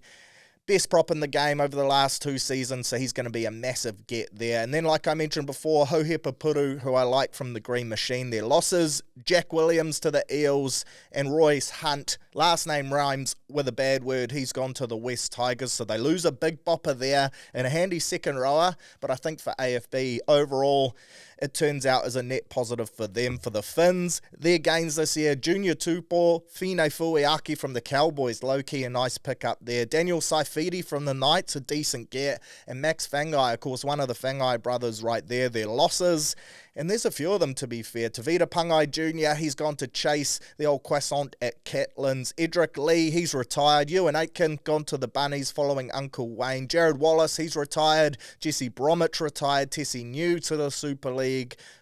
best prop in the game over the last 2 seasons, so he's going to be a massive get there. And then, like I mentioned before, Hohepapuru, who I like from the Green Machine. Their losses, Jack Williams to the Eels and Royce Hunt. Last name rhymes with a bad word. He's gone to the West Tigers, so they lose a big bopper there and a handy second rower. But I think for AFB, overall, it turns out as a net positive for them. For the Finns, their gains this year, Junior Tupou, Fine Fuiaki from the Cowboys, low-key a nice pickup there. Daniel Saifidi from the Knights, a decent get. And Max Fangai, of course, one of the Fangai brothers right there. Their losses, and there's a few of them to be fair. Tavita Pangai Jr., he's gone to chase the old croissant at Catlins. Edric Lee, he's retired. Ewan Aitken gone to the Bunnies following Uncle Wayne. Jared Wallace, he's retired. Jesse Bromwich retired. Tessie New to the Super League.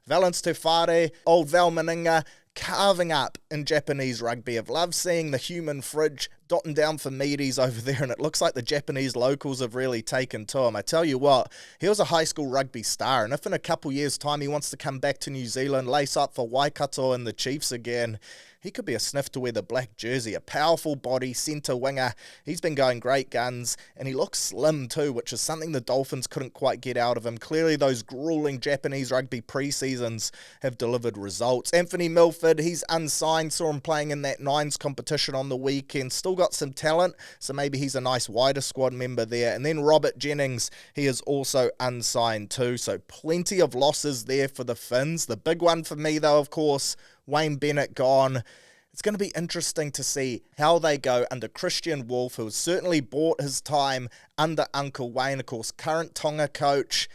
Valence Tefare, old Val Meninga, carving up in Japanese rugby. I've loved seeing the human fridge dotting down for meaties over there, and it looks like the Japanese locals have really taken to him. I tell you what, he was a high school rugby star, and if in a couple years' time he wants to come back to New Zealand, lace up for Waikato and the Chiefs again, he could be a sniff to wear the black jersey. A powerful body, centre winger. He's been going great guns, and he looks slim too, which is something the Dolphins couldn't quite get out of him. Clearly those grueling Japanese rugby pre-seasons have delivered results. Anthony Milford, he's unsigned. Saw him playing in that Nines competition on the weekend. Still got some talent, so maybe he's a nice wider squad member there. And then Robert Jennings, he is also unsigned too, so plenty of losses there for the Finns. The big one for me though, of course, Wayne Bennett gone. It's going to be interesting to see how they go under Christian Wolf, who has certainly bought his time under Uncle Wayne, of course, current Tonga coach.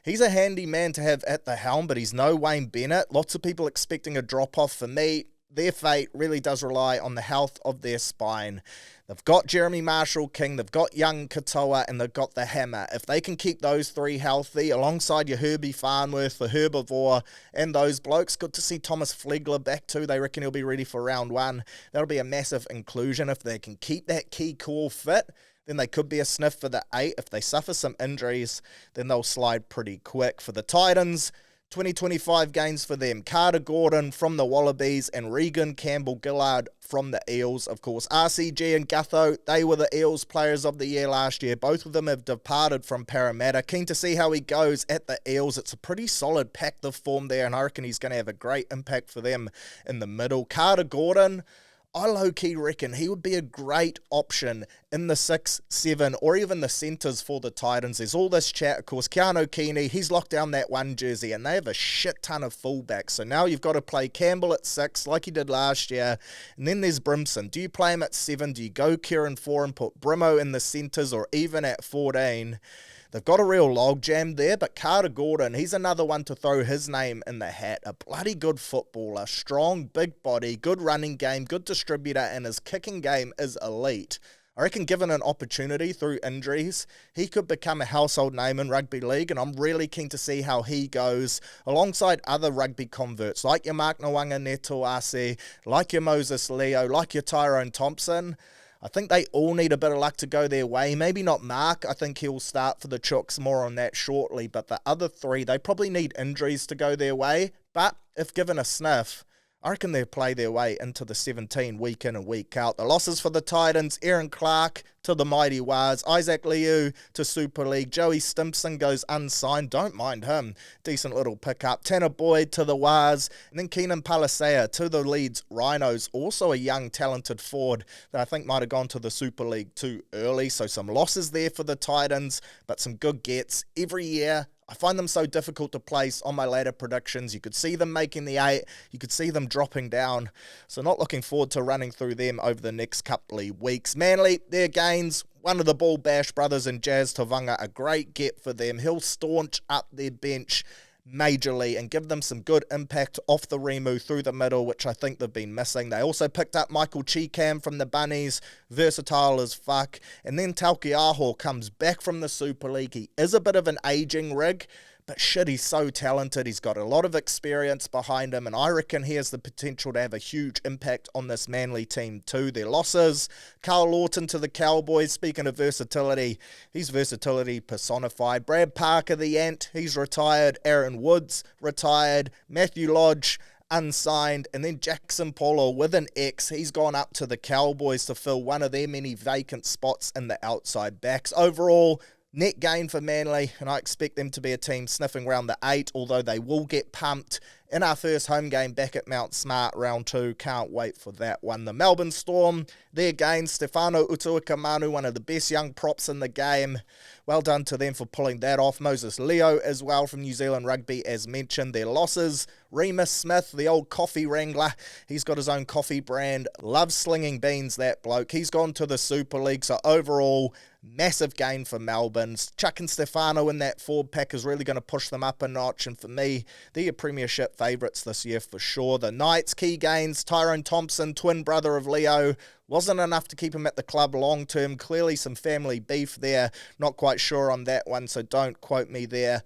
He's a handy man to have at the helm, but he's no Wayne Bennett. Lots of people expecting a drop-off. For me, their fate really does rely on the health of their spine. They've got Jeremy Marshall-King, they've got young Katoa, and they've got the Hammer. If they can keep those three healthy, alongside your Herbie Farnworth, the Herbivore, and those blokes, good to see Thomas Flegler back too. They reckon he'll be ready for round 1. That'll be a massive inclusion. If they can keep that key core fit, then they could be a sniff for the 8. If they suffer some injuries, then they'll slide pretty quick. For the Titans, 2025 gains for them. Carter Gordon from the Wallabies and Regan Campbell-Gillard from the Eels. Of course, RCG and Gutho, they were the Eels players of the year last year. Both of them have departed from Parramatta. Keen to see how he goes at the Eels. It's a pretty solid pack they've formed there, and I reckon he's going to have a great impact for them in the middle. Carter Gordon, I low-key reckon he would be a great option in the 6, 7, or even the centres for the Titans. There's all this chat, of course. Keanu Keeney, he's locked down that 1 jersey, and they have a shit ton of fullbacks. So now you've got to play Campbell at 6, like he did last year, and then there's Brimson. Do you play him at 7? Do you go Kieran 4 and put Brimo in the centres, or even at 14? They've got a real logjam there, but Carter Gordon, he's another one to throw his name in the hat. A bloody good footballer, strong, big body, good running game, good distributor, and his kicking game is elite. I reckon given an opportunity through injuries, he could become a household name in rugby league, and I'm really keen to see how he goes alongside other rugby converts, like your Mark Nwanga Netuase, like your Moses Leo, like your Tyrone Thompson. I think they all need a bit of luck to go their way. Maybe not Mark. I think he'll start for the Chooks, more on that shortly. But the other 3, they probably need injuries to go their way. But if given a sniff, I reckon they'll play their way into the 17 week in and week out. The losses for the Titans, Aaron Clark to the Mighty Wars, Isaac Liu to Super League, Joey Stimpson goes unsigned, don't mind him, decent little pickup, Tanner Boyd to the Wars, and then Keenan Palisea to the Leeds Rhinos, also a young talented forward that I think might have gone to the Super League too early, so some losses there for the Titans, but some good gets every year. I find them so difficult to place on my ladder predictions. You could see them making the 8. You could see them dropping down. So not looking forward to running through them over the next couple of weeks. Manly, their gains. One of the Ball Bash brothers and Jazz Tavanga, a great get for them. He'll staunch up their bench majorly and give them some good impact off the Remu through the middle, which I think they've been missing. They also picked up Michael Cheekam from the Bunnies, versatile as fuck, and then Talkiaho comes back from the Super League. He is a bit of an aging rig, but shit, he's so talented. He's got a lot of experience behind him, and I reckon he has the potential to have a huge impact on this Manly team too. Their losses, Carl Lawton to the Cowboys. Speaking of versatility, he's versatility personified. Brad Parker, the Ant, he's retired. Aaron Woods, retired. Matthew Lodge, unsigned, and then Jackson Polo with an X. He's gone up to the Cowboys to fill one of their many vacant spots in the outside backs. Overall, net gain for Manly, and I expect them to be a team sniffing around the 8, although they will get pumped in our first home game back at Mount Smart, round 2. Can't wait for that one. The Melbourne Storm, their gain, Stefano Utuikamanu, one of the best young props in the game. Well done to them for pulling that off. Moses Leo as well from New Zealand Rugby, as mentioned. Their losses, Remus Smith, the old coffee wrangler. He's got his own coffee brand. Loves slinging beans, that bloke. He's gone to the Super League, so overall, massive gain for Melbourne. Chuck and Stefano in that forward pack is really going to push them up a notch, and for me, they're premiership favourites this year for sure. The Knights, key gains, Tyrone Thompson, twin brother of Leo, wasn't enough to keep him at the club long term. Clearly some family beef there. Not quite sure on that one, so don't quote me there.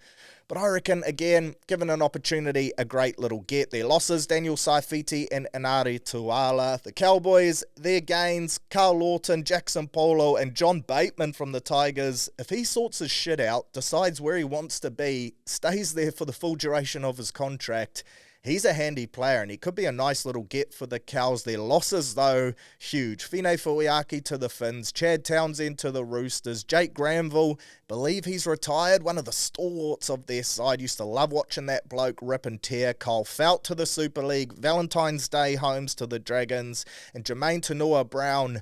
But I reckon, again, given an opportunity, a great little get. Their losses, Daniel Saifiti and Inari Tuala. The Cowboys, their gains, Carl Lawton, Jackson Polo, and John Bateman from the Tigers. If he sorts his shit out, decides where he wants to be, stays there for the full duration of his contract, he's a handy player, and he could be a nice little get for the Cows. Their losses, though, huge. Fine Fuiaki to the Finns, Chad Townsend to the Roosters, Jake Granville, believe he's retired, one of the stalwarts of their side. Used to love watching that bloke rip and tear. Kyle Felt to the Super League, Valentine's Day Holmes to the Dragons, and Jermaine Tanua-Brown,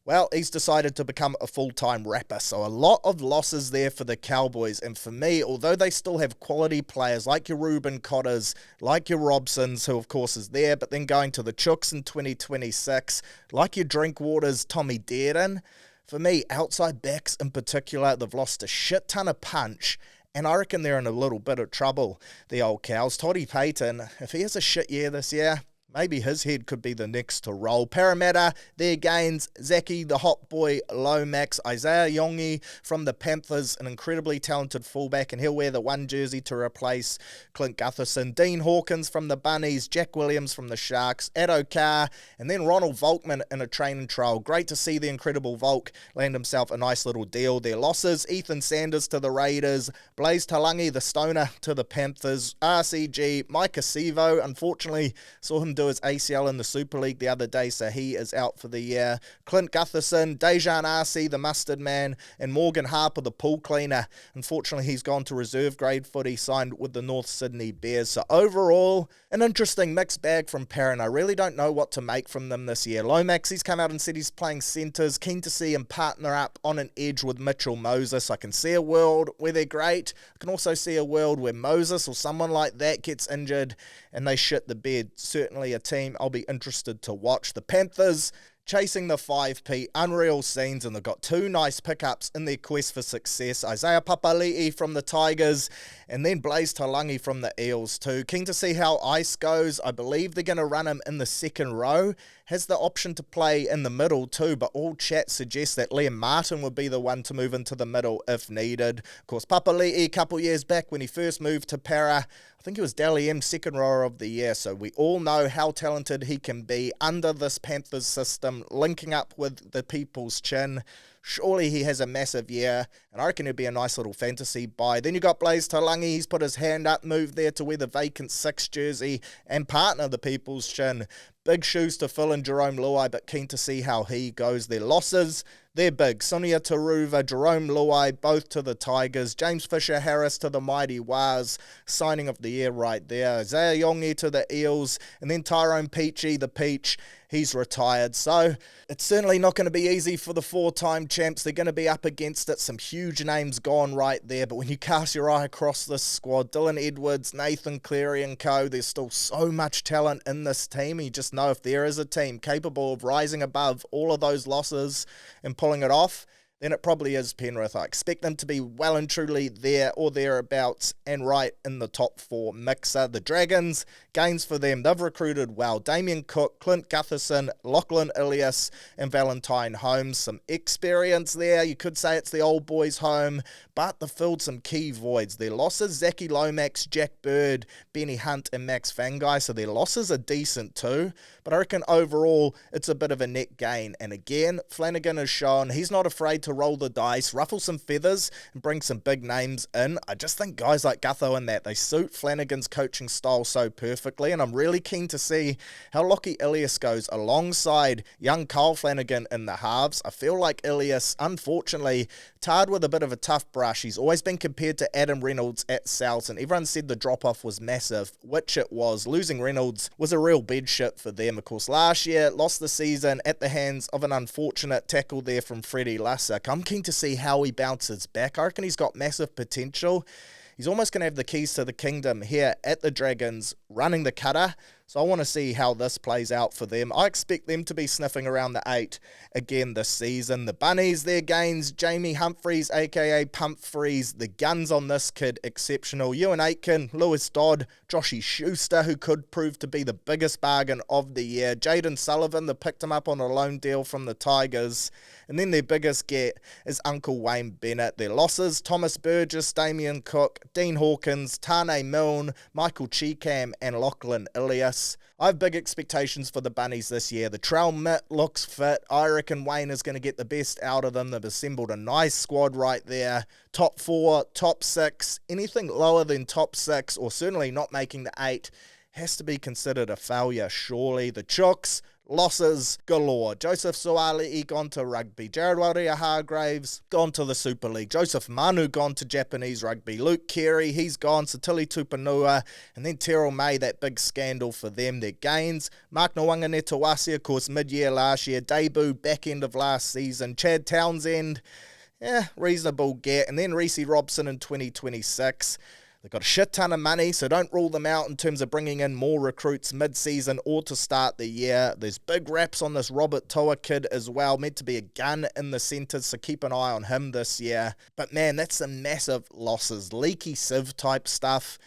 well, he's decided to become a full-time rapper, so a lot of losses there for the Cowboys. And for me, although they still have quality players like your Ruben Cotters, like your Robsons, who of course is there, but then going to the Chooks in 2026, like your Drinkwaters, Tommy Dearden, for me, outside backs in particular, they've lost a shit ton of punch, and I reckon they're in a little bit of trouble, the old Cows. Toddy Payton, if he has a shit year this year, maybe his head could be the next to roll. Parramatta, their gains, Zaki, the hot boy, Lomax, Isaiah Yongi from the Panthers, an incredibly talented fullback, and he'll wear the 1 jersey to replace Clint Gutherson. Dean Hawkins from the Bunnies, Jack Williams from the Sharks, Addo Carr, and then Ronald Volkman in a training trial. Great to see the incredible Volk land himself a nice little deal. Their losses, Ethan Sanders to the Raiders, Blaze Talangi, the Stoner, to the Panthers, RCG, Mike Acevo, unfortunately saw him do his ACL in the Super League the other day, so he is out for the year. Clint Gutherson, Dejan Arce, the Mustard Man, and Morgan Harper, the pool cleaner. Unfortunately, he's gone to reserve grade footy, signed with the North Sydney Bears. So overall, an interesting mixed bag from Perrin. I really don't know what to make from them this year. Lomax, he's come out and said he's playing centres. Keen to see him partner up on an edge with Mitchell Moses. I can see a world where they're great. I can also see a world where Moses or someone like that gets injured and they shit the bed. Certainly a team I'll be interested to watch. The Panthers, chasing the 5P, unreal scenes, and they've got 2 nice pickups in their quest for success. Isaiah Papali'i from the Tigers, and then Blaze Talangi from the Eels too. Keen to see how Ice goes. I believe they're going to run him in the second row. Has the option to play in the middle too, but all chat suggests that Liam Martin would be the one to move into the middle if needed. Of course, Papali'i, a couple years back when he first moved to Para, I think he was Dally M's second rower of the year, so we all know how talented he can be under this Panthers system. linking up with the People's Chin. Surely he has a massive year, and I reckon he'd be a nice little fantasy buy. Then you got Blaze Talangi. He's put his hand up, moved there to wear the vacant 6 jersey and partner the People's Chin. Big shoes to fill in Jerome Luai, but keen to see how he goes. Their losses, they're big. Sonia Taruva, Jerome Luai, both to the Tigers. James Fisher-Harris to the Mighty Wars. Signing of the year right there. Zaya Yongi to the Eels. And then Tyrone Peachy, the Peach. He's retired. So it's certainly not going to be easy for the 4-time champs. They're going to be up against it. Some huge names gone right there. But when you cast your eye across this squad, Dylan Edwards, Nathan Cleary and co, there's still so much talent in this team. You just know if there is a team capable of rising above all of those losses and pulling it off, then it probably is Penrith. I expect them to be well and truly there or thereabouts and right in the top 4 mixer. The Dragons, gains for them. They've recruited well. Damien Cook, Clint Gutherson, Lachlan Ilias and Valentine Holmes. Some experience there. You could say it's the old boys' home, but they've filled some key voids. Their losses, Zachy Lomax, Jack Bird, Benny Hunt and Max Fangai, so their losses are decent too. But I reckon overall it's a bit of a net gain. And again, Flanagan has shown he's not afraid to roll the dice, ruffle some feathers and bring some big names in. I just think guys like Gutho and that, they suit Flanagan's coaching style so perfectly, and I'm really keen to see how Lockie Ilias goes alongside young Kyle Flanagan in the halves. I feel like Ilias, unfortunately, tarred with a bit of a tough brush. He's always been compared to Adam Reynolds at South, and everyone said the drop-off was massive, which it was. Losing Reynolds was a real bed shit for them. Of course, last year, lost the season at the hands of an unfortunate tackle there from Freddie Lussick. I'm keen to see how he bounces back. I reckon he's got massive potential. He's almost going to have the keys to the kingdom here at the Dragons running the cutter. So I want to see how this plays out for them. I expect them to be sniffing around the 8 again this season. The Bunnies, their gains, Jamie Humphreys, a.k.a. Pumphrey's. The guns on this kid, exceptional. Ewan Aitken, Lewis Dodd, Joshy Schuster, who could prove to be the biggest bargain of the year. Jaden Sullivan, they picked him up on a loan deal from the Tigers. And then their biggest get is Uncle Wayne Bennett. Their losses, Thomas Burgess, Damien Cook, Dean Hawkins, Tane Milne, Michael Cheekham and Lachlan Ilias. I have big expectations for the Bunnies this year. The Trell Mitt looks fit. I reckon Wayne is going to get the best out of them. They've assembled a nice squad right there. Top 4, top 6, anything lower than top 6, or certainly not making the 8, has to be considered a failure, surely. The Chooks, losses galore. Joseph Soali'i gone to rugby. Jared Waria-Hargraves gone to the Super League. Joseph Manu gone to Japanese rugby. Luke Carey, he's gone. Satili Tupanua. And then Terrell May, that big scandal for them. Their gains, Mark Nwanganetawasi, of course, mid-year last year. Debut back end of last season. Chad Townsend, reasonable get. And then Reece Robson in 2026. They've got a shit ton of money, so don't rule them out in terms of bringing in more recruits mid-season or to start the year. There's big raps on this Robert Toa kid as well, meant to be a gun in the centre, so keep an eye on him this year. But man, that's some massive losses, leaky sieve type stuff,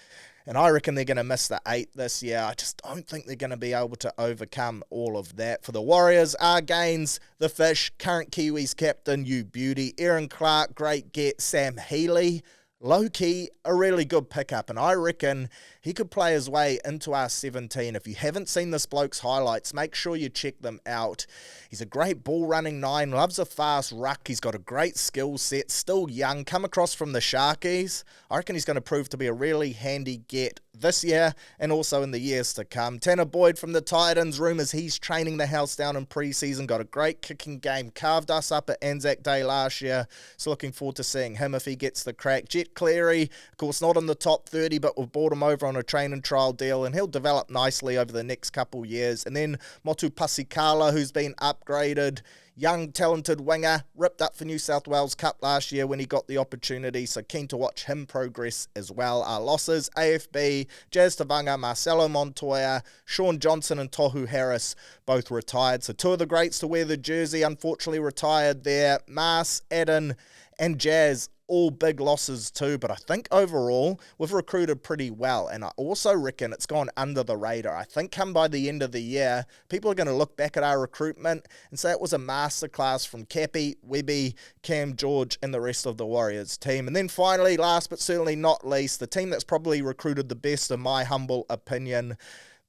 and I reckon they're going to miss the 8 this year. I just don't think they're going to be able to overcome all of that. For the Warriors, our gains, the Fish, current Kiwis captain, you beauty, Aaron Clark, great get, Sam Healy, low-key, a really good pickup, and I reckon he could play his way into our 17. If you haven't seen this bloke's highlights, make sure you check them out. He's a great ball-running 9, loves a fast ruck, he's got a great skill set, still young, come across from the Sharkies. I reckon he's going to prove to be a really handy get this year and also in the years to come. Tanner Boyd from the Titans, rumours he's training the house down in pre-season, got a great kicking game, carved us up at Anzac Day last year, so looking forward to seeing him if he gets the crack. Jet Cleary, of course not in the top 30, but we've brought him over on a train and trial deal, and he'll develop nicely over the next couple years. And then Motu Pasikala, who's been upgraded, young, talented winger, ripped up for New South Wales Cup last year when he got the opportunity, so keen to watch him progress as well. Our losses, AFB, Jazz Tavanga, Marcelo Montoya, Sean Johnson and Tohu Harris, both retired. So 2 of the greats to wear the jersey, unfortunately retired there. Mars, Adden and Jazz, all big losses too, but I think overall we've recruited pretty well, and I also reckon it's gone under the radar. I think come by the end of the year, people are going to look back at our recruitment and say it was a masterclass from Cappy, Webby, Cam George and the rest of the Warriors team. And then finally, last but certainly not least, the team that's probably recruited the best in my humble opinion,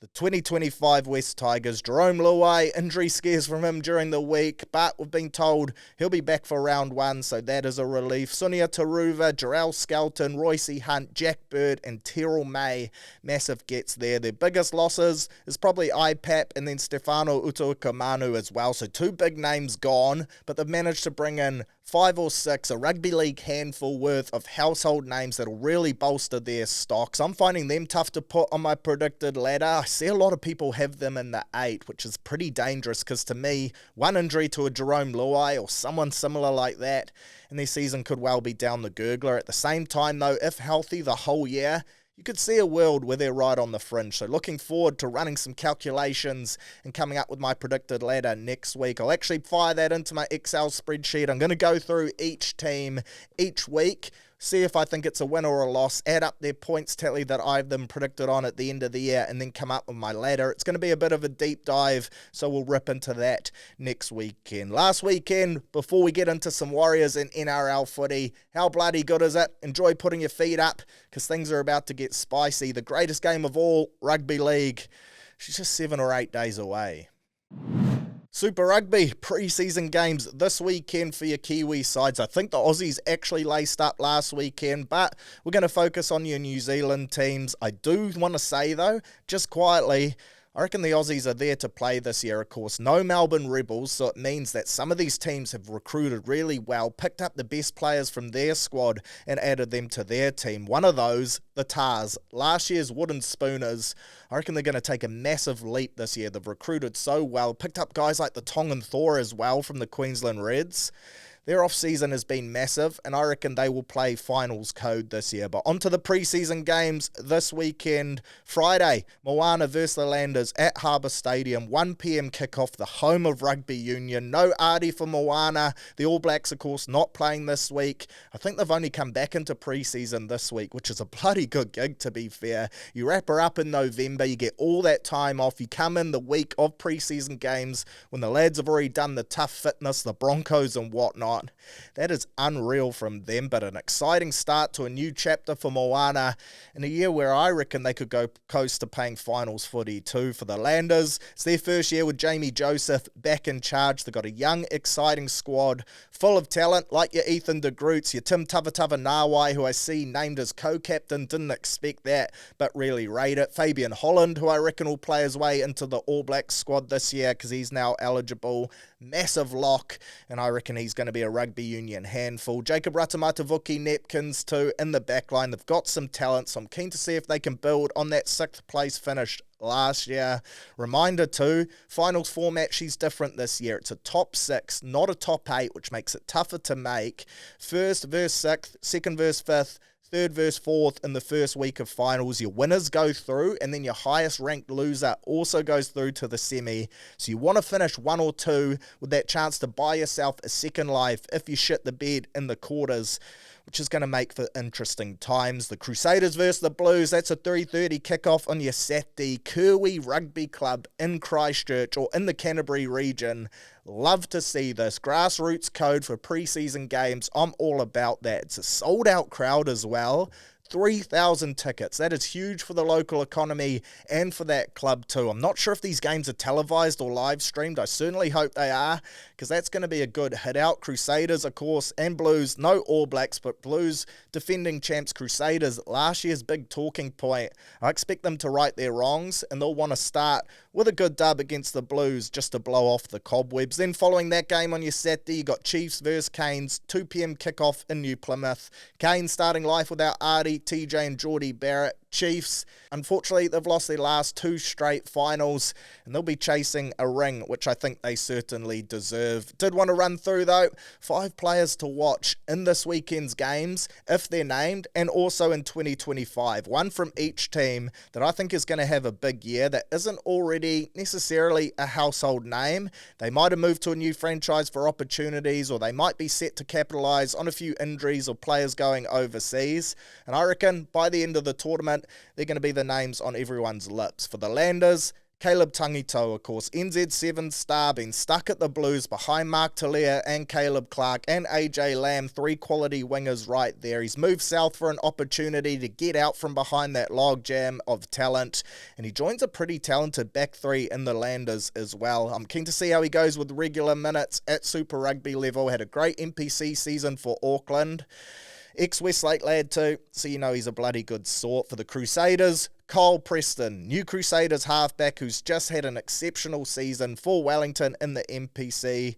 The 2025 West Tigers, Jerome Luai, injury scares from him during the week, but we've been told he'll be back for round 1, so that is a relief. Sunia Taruva, Jarrell Skelton, Royce Hunt, Jack Bird, and Terrell May. Massive gets there. Their biggest losses is probably IPAP and then Stefano Utoikamanu as well, so 2 big names gone, but they've managed to bring in 5 or 6, a rugby league handful worth of household names that'll really bolster their stocks. I'm finding them tough to put on my predicted ladder. I see a lot of people have them in the 8, which is pretty dangerous because to me, one injury to a Jerome Luai or someone similar like that, and their season could well be down the gurgler. At the same time though, if healthy the whole year, you could see a world where they're right on the fringe. So looking forward to running some calculations and coming up with my predicted ladder next week. I'll actually fire that into my Excel spreadsheet. I'm going to go through each team each week, see if I think it's a win or a loss, add up their points tally that I've them predicted on at the end of the year, and then come up with my ladder. It's going to be a bit of a deep dive, so we'll rip into that next weekend. Last weekend, before we get into some Warriors and NRL footy, how bloody good is it? Enjoy putting your feet up, because things are about to get spicy. The greatest game of all, Rugby League. She's just 7 or 8 days away. Super Rugby pre-season games this weekend for your Kiwi sides. I think the Aussies actually laced up last weekend, but we're going to focus on your New Zealand teams. I do want to say, though, just quietly, I reckon the Aussies are there to play this year, of course. No Melbourne Rebels, so it means that some of these teams have recruited really well, picked up the best players from their squad and added them to their team. One of those, the Tars, last year's Wooden Spooners. I reckon they're going to take a massive leap this year. They've recruited so well, picked up guys like the Tongan Thor as well from the Queensland Reds. Their off-season has been massive, and I reckon they will play finals code this year. But onto the pre-season games this weekend. Friday, Moana versus the Landers at Harbour Stadium, 1 p.m. kickoff, the home of rugby union. No Artie for Moana. The All Blacks, of course, not playing this week. I think they've only come back into pre-season this week, which is a bloody good gig, to be fair. You wrap her up in November, you get all that time off. You come in the week of pre-season games when the lads have already done the tough fitness, the Broncos and whatnot. That is unreal from them, but an exciting start to a new chapter for Moana in a year where I reckon they could go close to playing finals footy too. For the Landers, it's their first year with Jamie Joseph back in charge. They've got a young, exciting squad full of talent like your Ethan de Groots, your Tim Tavatava Nawai, who I see named as co-captain. Didn't expect that, but really rate it. Fabian Holland, who I reckon will play his way into the All Blacks squad this year because he's now eligible. Massive lock, and I reckon he's going to be a rugby union handful. Jacob Ratamatavuki Nepkins too in the backline. They've got some talent, so I'm keen to see if they can build on that 6th place finish last year. Reminder too, finals format, she's different this year. It's a top 6, not a top 8, which makes it tougher to make. 1st versus 6th, 2nd versus 5th, 3rd versus 4th in the first week of finals. Your winners go through, and then your highest ranked loser also goes through to the semi. So you want to finish 1 or 2 with that chance to buy yourself a second life if you shit the bed in the quarters, which is going to make for interesting times. The Crusaders versus the Blues, that's a 3:30 kickoff on your Saturday. Kerwi Rugby Club in Christchurch or in the Canterbury region. Love to see this. Grassroots code for pre-season games. I'm all about that. It's a sold-out crowd as well. 3,000 tickets. That is huge for the local economy and for that club too. I'm not sure if these games are televised or live streamed. I certainly hope they are, because that's going to be a good hit out. Crusaders, of course, and Blues. No All Blacks, but Blues defending champs. Crusaders, last year's big talking point. I expect them to right their wrongs, and they'll want to start with a good dub against the Blues just to blow off the cobwebs. Then following that game on your Saturday, you got Chiefs versus Canes, 2 p.m. kickoff in New Plymouth. Canes starting life without Artie, TJ and Geordie Barrett. Chiefs, unfortunately, they've lost their last 2 straight finals, and they'll be chasing a ring, which I think they certainly deserve. Did want to run through, though, 5 players to watch in this weekend's games, if they're named, and also in 2025. 1 from each team that I think is going to have a big year that isn't already necessarily a household name. They might have moved to a new franchise for opportunities, or they might be set to capitalise on a few injuries or players going overseas. And I reckon by the end of the tournament, they're going to be the names on everyone's lips. For the Landers, Caleb Tangito, of course, NZ7 star, been stuck at the Blues behind Mark Talia and Caleb Clark and AJ Lamb, 3 quality wingers right there. He's moved south for an opportunity to get out from behind that logjam of talent, and he joins a pretty talented back 3 in the Landers as well. I'm keen to see how he goes with regular minutes at Super Rugby level. Had a great NPC season for Auckland. Ex-Westlake lad too, so you know he's a bloody good sort for the Crusaders. Kyle Preston, new Crusaders halfback who's just had an exceptional season for Wellington in the NPC.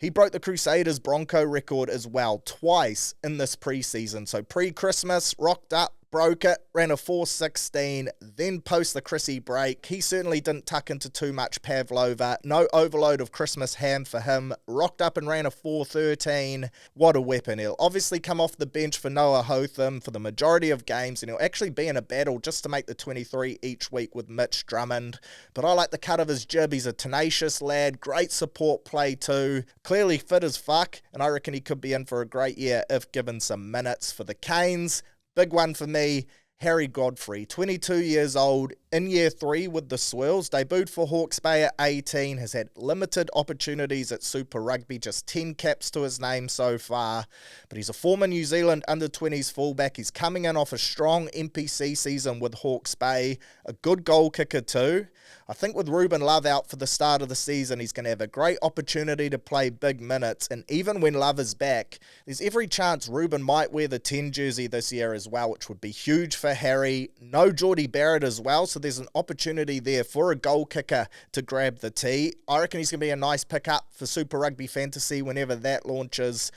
He broke the Crusaders Bronco record as well, twice in this preseason. So pre-Christmas, rocked up, broke it, ran a 4.16, then post the Chrissy break. He certainly didn't tuck into too much Pavlova. No overload of Christmas ham for him. Rocked up and ran a 4.13. What a weapon. He'll obviously come off the bench for Noah Hotham for the majority of games, and he'll actually be in a battle just to make the 23 each week with Mitch Drummond. But I like the cut of his jib. He's a tenacious lad. Great support play too. Clearly fit as fuck, and I reckon he could be in for a great year if given some minutes. For the Canes, big one for me, Harry Godfrey, 22 years old, in year 3 with the Swirls, debuted for Hawke's Bay at 18, has had limited opportunities at Super Rugby, just 10 caps to his name so far, but he's a former New Zealand under-20s fullback. He's coming in off a strong NPC season with Hawke's Bay, a good goal kicker too. I think with Ruben Love out for the start of the season, he's going to have a great opportunity to play big minutes, and even when Love is back, there's every chance Ruben might wear the 10 jersey this year as well, which would be huge for Harry. No Geordie Barrett as well, so there's an opportunity there for a goal kicker to grab the tee. I reckon he's going to be a nice pickup for Super Rugby Fantasy whenever that launches.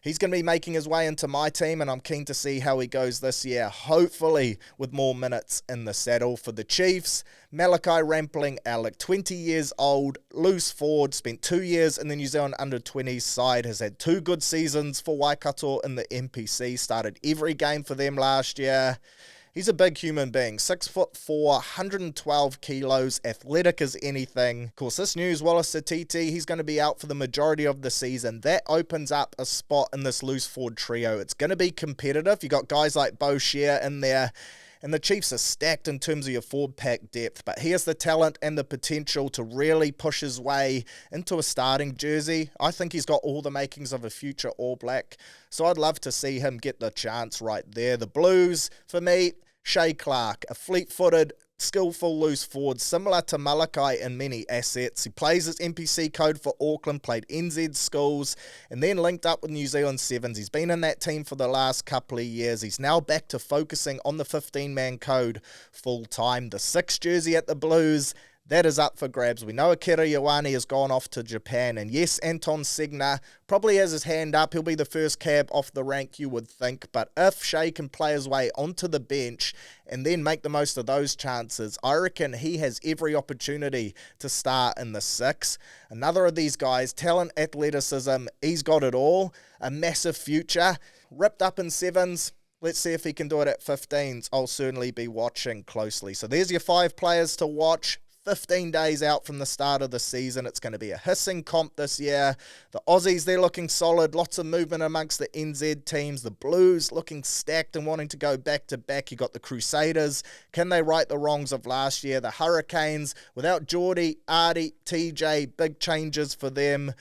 He's going to be making his way into my team, and I'm keen to see how he goes this year, hopefully with more minutes in the saddle. For the Chiefs, Malachi Rampling-Alec, 20 years old, loose forward, spent 2 years in the New Zealand under-20s side, has had 2 good seasons for Waikato in the NPC, started every game for them last year. He's a big human being, 6'4", 112 kilos, athletic as anything. Of course, this news, Wallace Satiti, he's going to be out for the majority of the season. That opens up a spot in this loose forward trio. It's going to be competitive. You got guys like Bo Shear in there, and the Chiefs are stacked in terms of your forward pack depth, but he has the talent and the potential to really push his way into a starting jersey. I think he's got all the makings of a future All Black, so I'd love to see him get the chance right there. The Blues, for me, Shay Clark, a fleet-footed, skillful loose forward, similar to Malachi in many assets. He plays his NPC code for Auckland, played NZ schools, and then linked up with New Zealand Sevens. He's been in that team for the last couple of years. He's now back to focusing on the 15-man code full-time. The 6 jersey at the Blues, that is up for grabs. We know Akira Ioane has gone off to Japan, and yes, Anton Segner probably has his hand up. He'll be the first cab off the rank, you would think, but if Shea can play his way onto the bench and then make the most of those chances, I reckon he has every opportunity to start in the 6. Another of these guys, talent, athleticism, he's got it all, a massive future, ripped up in sevens. Let's see if he can do it at 15s. I'll certainly be watching closely. So there's your 5 players to watch. 15 days out from the start of the season. It's going to be a hissing comp this year. The Aussies, they're looking solid. Lots of movement amongst the NZ teams. The Blues looking stacked and wanting to go back-to-back. You got the Crusaders. Can they right the wrongs of last year? The Hurricanes, without Geordie, Artie, TJ, big changes for them.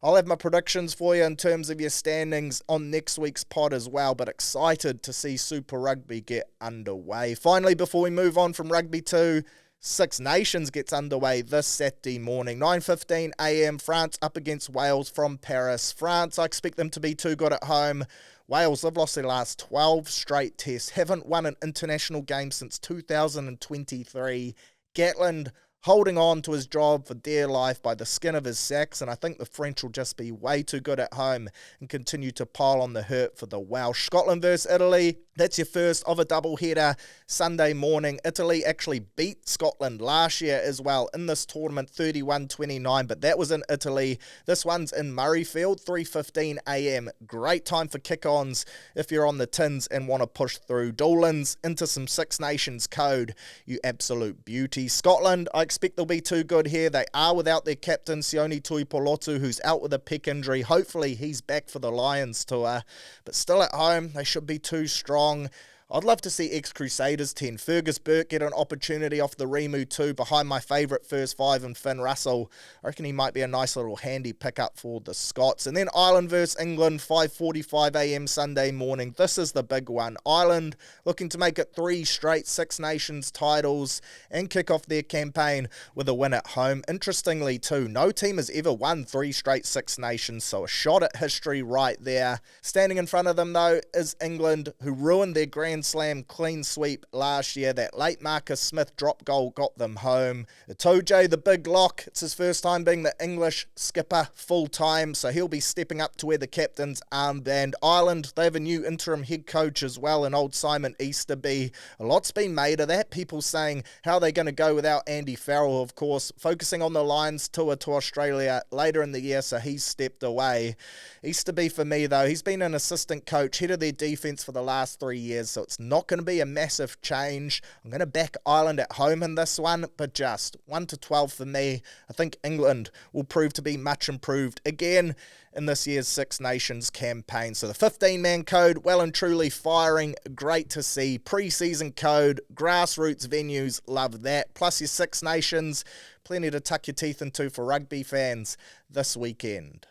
I'll have my predictions for you in terms of your standings on next week's pod as well, but excited to see Super Rugby get underway. Finally, before we move on from Rugby 2, Six Nations gets underway this Saturday morning, 9:15 a.m. France up against Wales from Paris. France, I expect them to be too good at home. Wales have lost their last 12 straight tests, haven't won an international game since 2023. Gatland holding on to his job for dear life by the skin of his sacks, and I think the French will just be way too good at home and continue to pile on the hurt for the Welsh. Scotland versus Italy, that's your first of a doubleheader Sunday morning. Italy actually beat Scotland last year as well in this tournament, 31-29, but that was in Italy. This one's in Murrayfield, 3:15 a.m. Great time for kick-ons if you're on the tins and want to push through. Dolan's into some Six Nations code, you absolute beauty. Scotland, I expect they'll be too good here. They are without their captain, Sione Tuipolotu, who's out with a pec injury. Hopefully he's back for the Lions tour, but still at home, they should be too strong. I'd love to see ex-Crusaders 10. Fergus Burke get an opportunity off the Rimu too, behind my favourite first five and Finn Russell. I reckon he might be a nice little handy pickup for the Scots. And then Ireland versus England, 5:45am Sunday morning. This is the big one. Ireland looking to make it 3 straight Six Nations titles and kick off their campaign with a win at home. Interestingly too, no team has ever won 3 straight Six Nations, so a shot at history right there. Standing in front of them though is England, who ruined their Grand Slam clean sweep last year. That late Marcus Smith drop goal got them home. Itoje, the big lock, it's his first time being the English skipper full time, so he'll be stepping up to wear the captain's armband. Ireland, they have a new interim head coach as well, and old Simon Easterby. A lot's been made of that, people saying how they're going to go without Andy Farrell, of course, focusing on the Lions tour to Australia later in the year, so he's stepped away. Easterby for me though, he's been an assistant coach, head of their defence for the last 3 years, so it's not going to be a massive change. I'm going to back Ireland at home in this one, but just 1-12 for me. I think England will prove to be much improved again in this year's Six Nations campaign. So the 15-man code, well and truly firing. Great to see. Pre-season code, grassroots venues, love that. Plus your Six Nations, plenty to tuck your teeth into for rugby fans this weekend.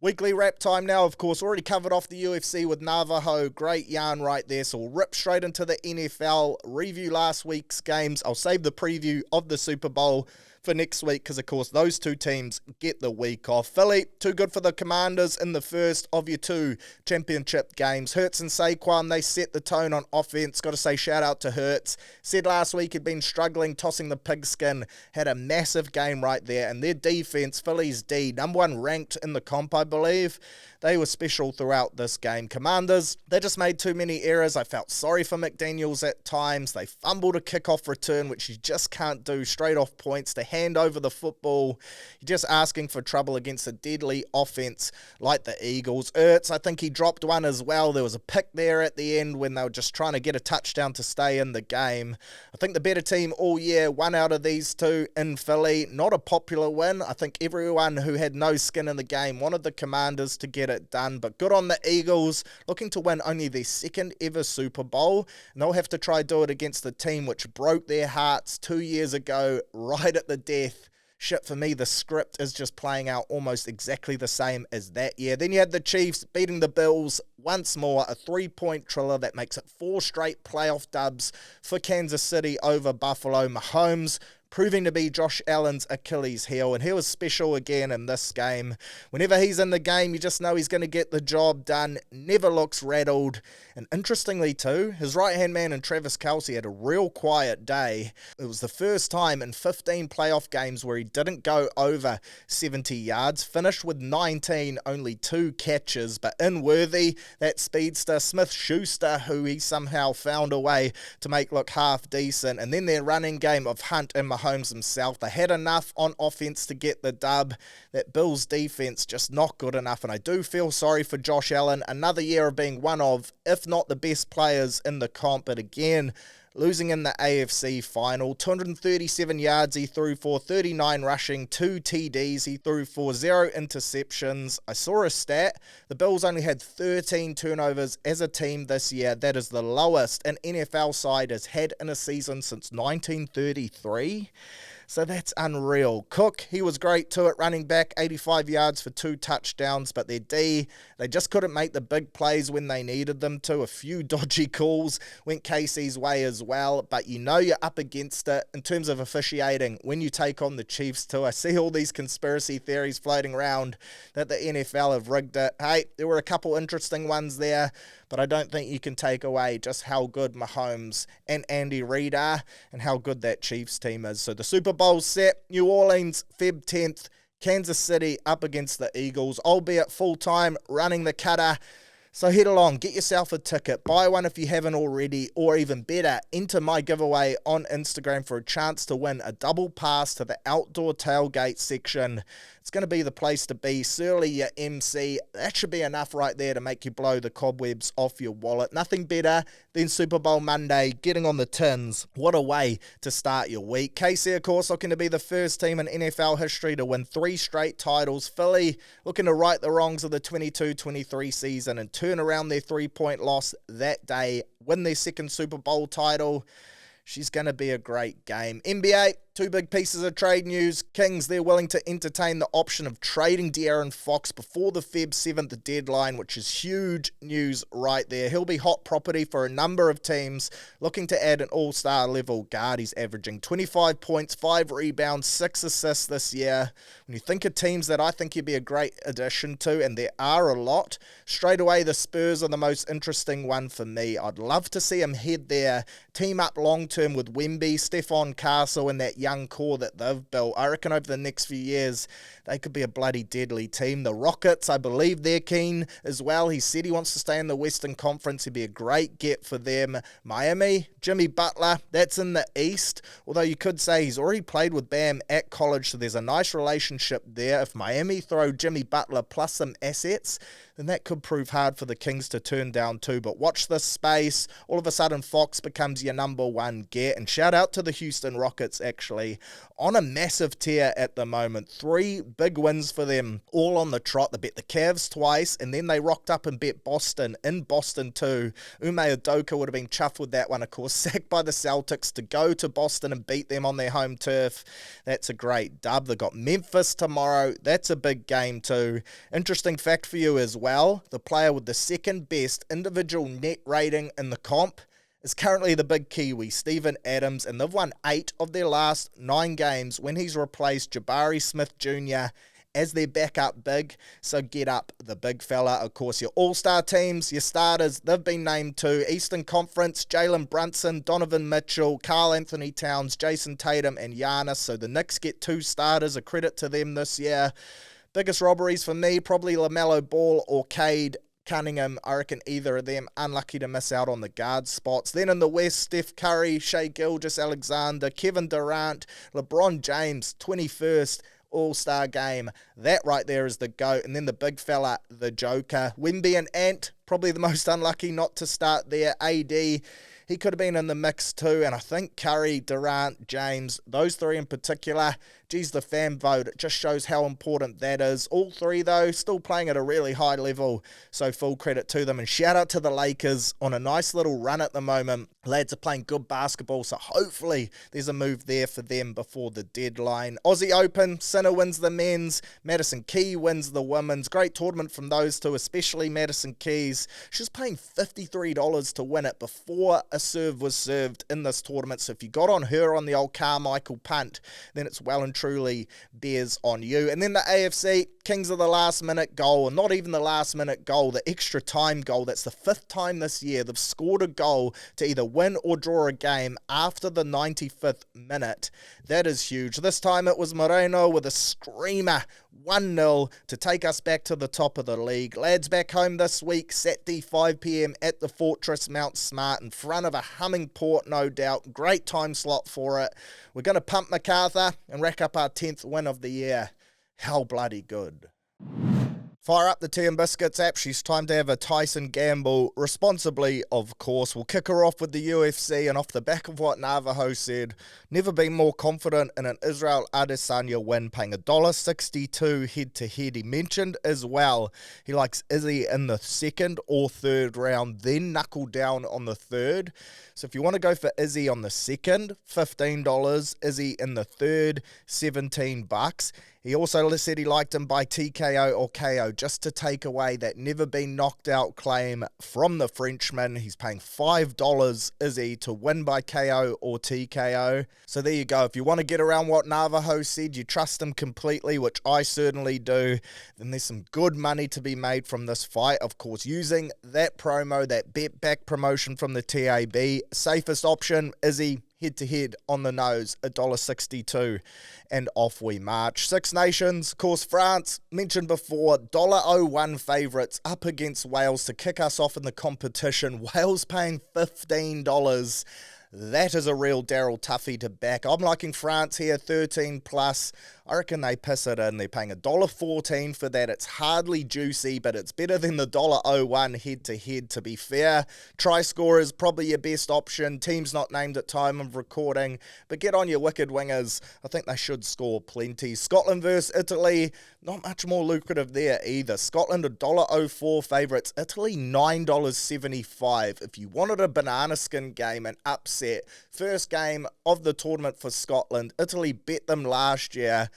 Weekly wrap time now, of course. Already covered off the UFC with Navajo. Great yarn right there. So we'll rip straight into the NFL. Review last week's games. I'll save the preview of the Super Bowl for next week because, of course, those two teams get the week off. Philly, too good for the Commanders in the first of your 2 championship games. Hurts and Saquon, they set the tone on offense. Got to say shout out to Hurts. Said last week he'd been struggling, tossing the pigskin. Had a massive game right there. And their defense, Philly's D, number 1 ranked in the comp, I believe. They were special throughout this game. Commanders, they just made too many errors. I felt sorry for McDaniels at times. They fumbled a kickoff return, which you just can't do straight off points to hand over the football. You're just asking for trouble against a deadly offense like the Eagles. Ertz, I think he dropped one as well. There was a pick there at the end when they were just trying to get a touchdown to stay in the game. I think the better team all year, one out of these two in Philly. Not a popular win. I think everyone who had no skin in the game wanted the Commanders to get it done, but good on the Eagles, looking to win only their 2nd ever Super Bowl, and they'll have to try do it against the team which broke their hearts 2 years ago, right at the death. Shit, for me, the script is just playing out almost exactly the same as that year. Then you had the Chiefs beating the Bills once more, a 3-point thriller that makes it 4 straight playoff dubs for Kansas City over Buffalo. Mahomes proving to be Josh Allen's Achilles heel, and he was special again in this game. Whenever he's in the game, you just know he's going to get the job done, never looks rattled, and interestingly too, his right-hand man in Travis Kelce had a real quiet day. It was the first time in 15 playoff games where he didn't go over 70 yards, finished with 19, only 2 catches, but in Worthy, that speedster, Smith-Schuster, who he somehow found a way to make look half decent, and then their running game of Hunt and Mahomes himself. They had enough on offense to get the dub. That Bills defense just not good enough, and I do feel sorry for Josh Allen. Another year of being one of, if not the best players in the comp, but again, losing in the AFC final. 237 yards he threw for, 39 rushing, 2 TDs he threw for, 0 interceptions. I saw a stat. The Bills only had 13 turnovers as a team this year. That is the lowest an NFL side has had in a season since 1933. So that's unreal. Cook, he was great too at running back, 85 yards for 2 touchdowns, but their D, they just couldn't make the big plays when they needed them to. A few dodgy calls went Casey's way as well, but you know you're up against it in terms of officiating when you take on the Chiefs too. I see all these conspiracy theories floating around that the NFL have rigged it. Hey, there were a couple interesting ones there, but I don't think you can take away just how good Mahomes and Andy Reid are and how good that Chiefs team is. So the Super Bowl set, New Orleans, Feb 10th, Kansas City up against the Eagles, albeit full-time, running the cutter. So head along, get yourself a ticket, buy one if you haven't already, or even better, enter my giveaway on Instagram for a chance to win a double pass to the outdoor tailgate section it's going to be the place to be. Surly your MC, that should be enough right there to make you blow the cobwebs off your wallet. Nothing better than Super Bowl Monday, getting on the tins. What a way to start your week. KC, of course, looking to be the first team in NFL history to win 3 straight titles. Philly looking to right the wrongs of the 22-23 season and turn around their 3-point loss that day, win their second Super Bowl title. She's going to be a great game. NBA, 2 big pieces of trade news. Kings, they're willing to entertain the option of trading De'Aaron Fox before the Feb 7th deadline, which is huge news right there. He'll be hot property for a number of teams looking to add an all-star level guard. He's averaging 25 points, 5 rebounds, 6 assists this year. When you think of teams that I think he'd be a great addition to, and there are a lot, straight away the Spurs are the most interesting one for me. I'd love to see him head there, team up long-term with Wemby, Stephon Castle, and that young core that they've built. I reckon over the next few years, they could be a bloody deadly team. The Rockets, I believe they're keen as well. He said he wants to stay in the Western Conference. He'd be a great get for them. Miami, Jimmy Butler, that's in the East. Although you could say he's already played with Bam at college, so there's a nice relationship there. If Miami throw Jimmy Butler plus some assets, then that could prove hard for the Kings to turn down too. But watch this space. All of a sudden, Fox becomes your number one get. And shout out to the Houston Rockets, actually, on a massive tear at the moment. 3 big wins for them, all on the trot. They bet the Cavs twice, and then they rocked up and bet Boston, in Boston too. Ume Udoka would have been chuffed with that one, of course. Sacked by the Celtics to go to Boston and beat them on their home turf. That's a great dub. They got Memphis tomorrow. That's a big game too. Interesting fact for you as well, the player with the second best individual net rating in the comp is currently the big Kiwi, Steven Adams, and they've won 8 of their last 9 games when he's replaced Jabari Smith Jr. as their backup big. So get up the big fella. Of course, your all-star teams, your starters, they've been named too. Eastern Conference, Jalen Brunson, Donovan Mitchell, Karl Anthony Towns, Jason Tatum, and Giannis. So the Knicks get 2 starters, a credit to them this year. Biggest robberies for me, probably LaMelo Ball or Cade Cunningham. I reckon either of them unlucky to miss out on the guard spots. Then in the West, Steph Curry, Shai Gilgeous-Alexander, Kevin Durant, LeBron James, 21st All-Star game. That right there is the GOAT. And then the big fella, the Joker. Wemby and Ant, probably the most unlucky not to start there. AD, he could have been in the mix too. And I think Curry, Durant, James, those 3 in particular, geez, the fan vote, it just shows how important that is. All 3, though, still playing at a really high level, so full credit to them. And shout out to the Lakers on a nice little run at the moment. Lads are playing good basketball, so hopefully there's a move there for them before the deadline. Aussie Open, Sinner wins the men's, Madison Key wins the women's. Great tournament from those 2, especially Madison Keys. She's paying $53 to win it before a serve was served in this tournament, so if you got on her on the old Carmichael punt, then it's well and truly bears on you. And then the AFC, Kings of the last minute goal, and not even the last minute goal, the extra time goal. That's the 5th time this year they've scored a goal to either win or draw a game after the 95th minute. That is huge. This time it was Moreno with a screamer, 1-0 to take us back to the top of the league. Lads back home this week, Saturday 5 p.m. at the Fortress Mount Smart in front of a humming port, no doubt. Great time slot for it. We're going to pump MacArthur and rack up our 10th win of the year. How bloody good. Fire up the tea and biscuits app. She's time to have a Tyson gamble responsibly, of course. We'll kick her off with the UFC, and off the back of what Navajo said, never been more confident in an Israel Adesanya win, paying $1.62 head-to-head. He mentioned as well he likes Izzy in the 2nd or 3rd round, then knuckle down on the 3rd. So if you want to go for Izzy on the 2nd, $15. Izzy in the 3rd, $17. He also said he liked him by TKO or KO, just to take away that never been knocked out claim from the Frenchman. He's paying $5, Izzy, to win by KO or TKO. So there you go. If you want to get around what Navajo said, you trust him completely, which I certainly do, then there's some good money to be made from this fight. Of course, using that promo, that bet back promotion from the TAB, safest option, Izzy, head-to-head on the nose, $1.62, and off we march. Six Nations, of course, France, mentioned before, $1.01 favourites up against Wales to kick us off in the competition. Wales paying $15. That is a real Daryl Tuffy to back. I'm liking France here, 13 plus. I reckon they piss it in. They're paying $1.14 for that. It's hardly juicy, but it's better than the $1.01 head-to-head, to be fair. Try score is probably your best option. Team's not named at time of recording, but get on your wicked wingers. I think they should score plenty. Scotland versus Italy, not much more lucrative there either. Scotland $1.04 favourites. Italy $9.75. If you wanted a banana skin game, an upset, first game of the tournament for Scotland, Italy bet them last year.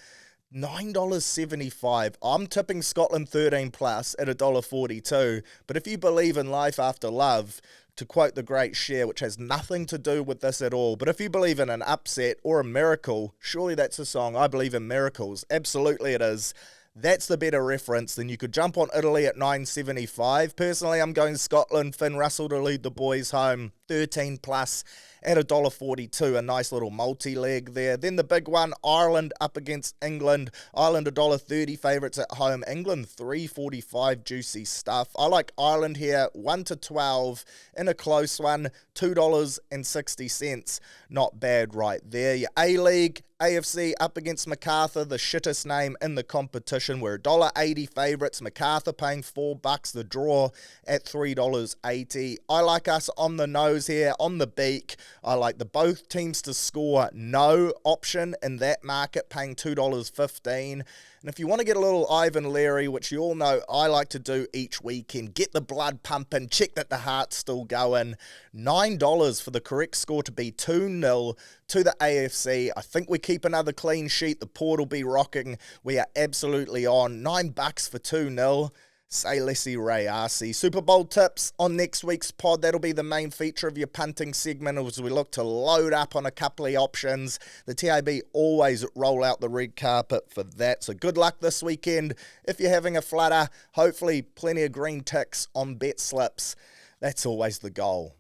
$9.75. I'm tipping Scotland 13 plus at $1.42. But if you believe in life after love, to quote the great Cher, which has nothing to do with this at all, but if you believe in an upset or a miracle, surely that's a song. I believe in miracles. Absolutely it is. That's the better reference. Then you could jump on Italy at $9.75. Personally, I'm going Scotland. Finn Russell to lead the boys home. 13 plus at $1.42. A nice little multi-leg there. Then the big one, Ireland up against England. Ireland $1.30 favourites at home. England $3.45. Juicy stuff. I like Ireland here 1-12 in a close one. $2.60. Not bad right there. Your A-League, AFC up against MacArthur, the shittest name in the competition. We're $1.80 favourites. MacArthur paying $4. The draw at $3.80. I like us on the nose here, on the beak. I like the both teams to score no option in that market, paying $2.15. And if you want to get a little Ivan Leary, which you all know I like to do each weekend, get the blood pumping, check that the heart's still going. $9 for the correct score to be 2-0 to the AFC. I think we keep another clean sheet. The port will be rocking. We are absolutely on. $9 for 2-0. Say Leslie Ray RC. Super Bowl tips on next week's pod. That'll be the main feature of your punting segment as we look to load up on a couple of options. The TAB always roll out the red carpet for that. So good luck this weekend. If you're having a flutter, hopefully plenty of green ticks on bet slips. That's always the goal.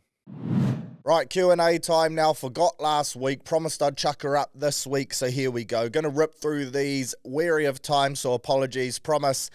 Right, Q&A time now. Forgot last week. Promised I'd chuck her up this week, so here we go. Going to rip through these. Wary of time, so apologies. Promise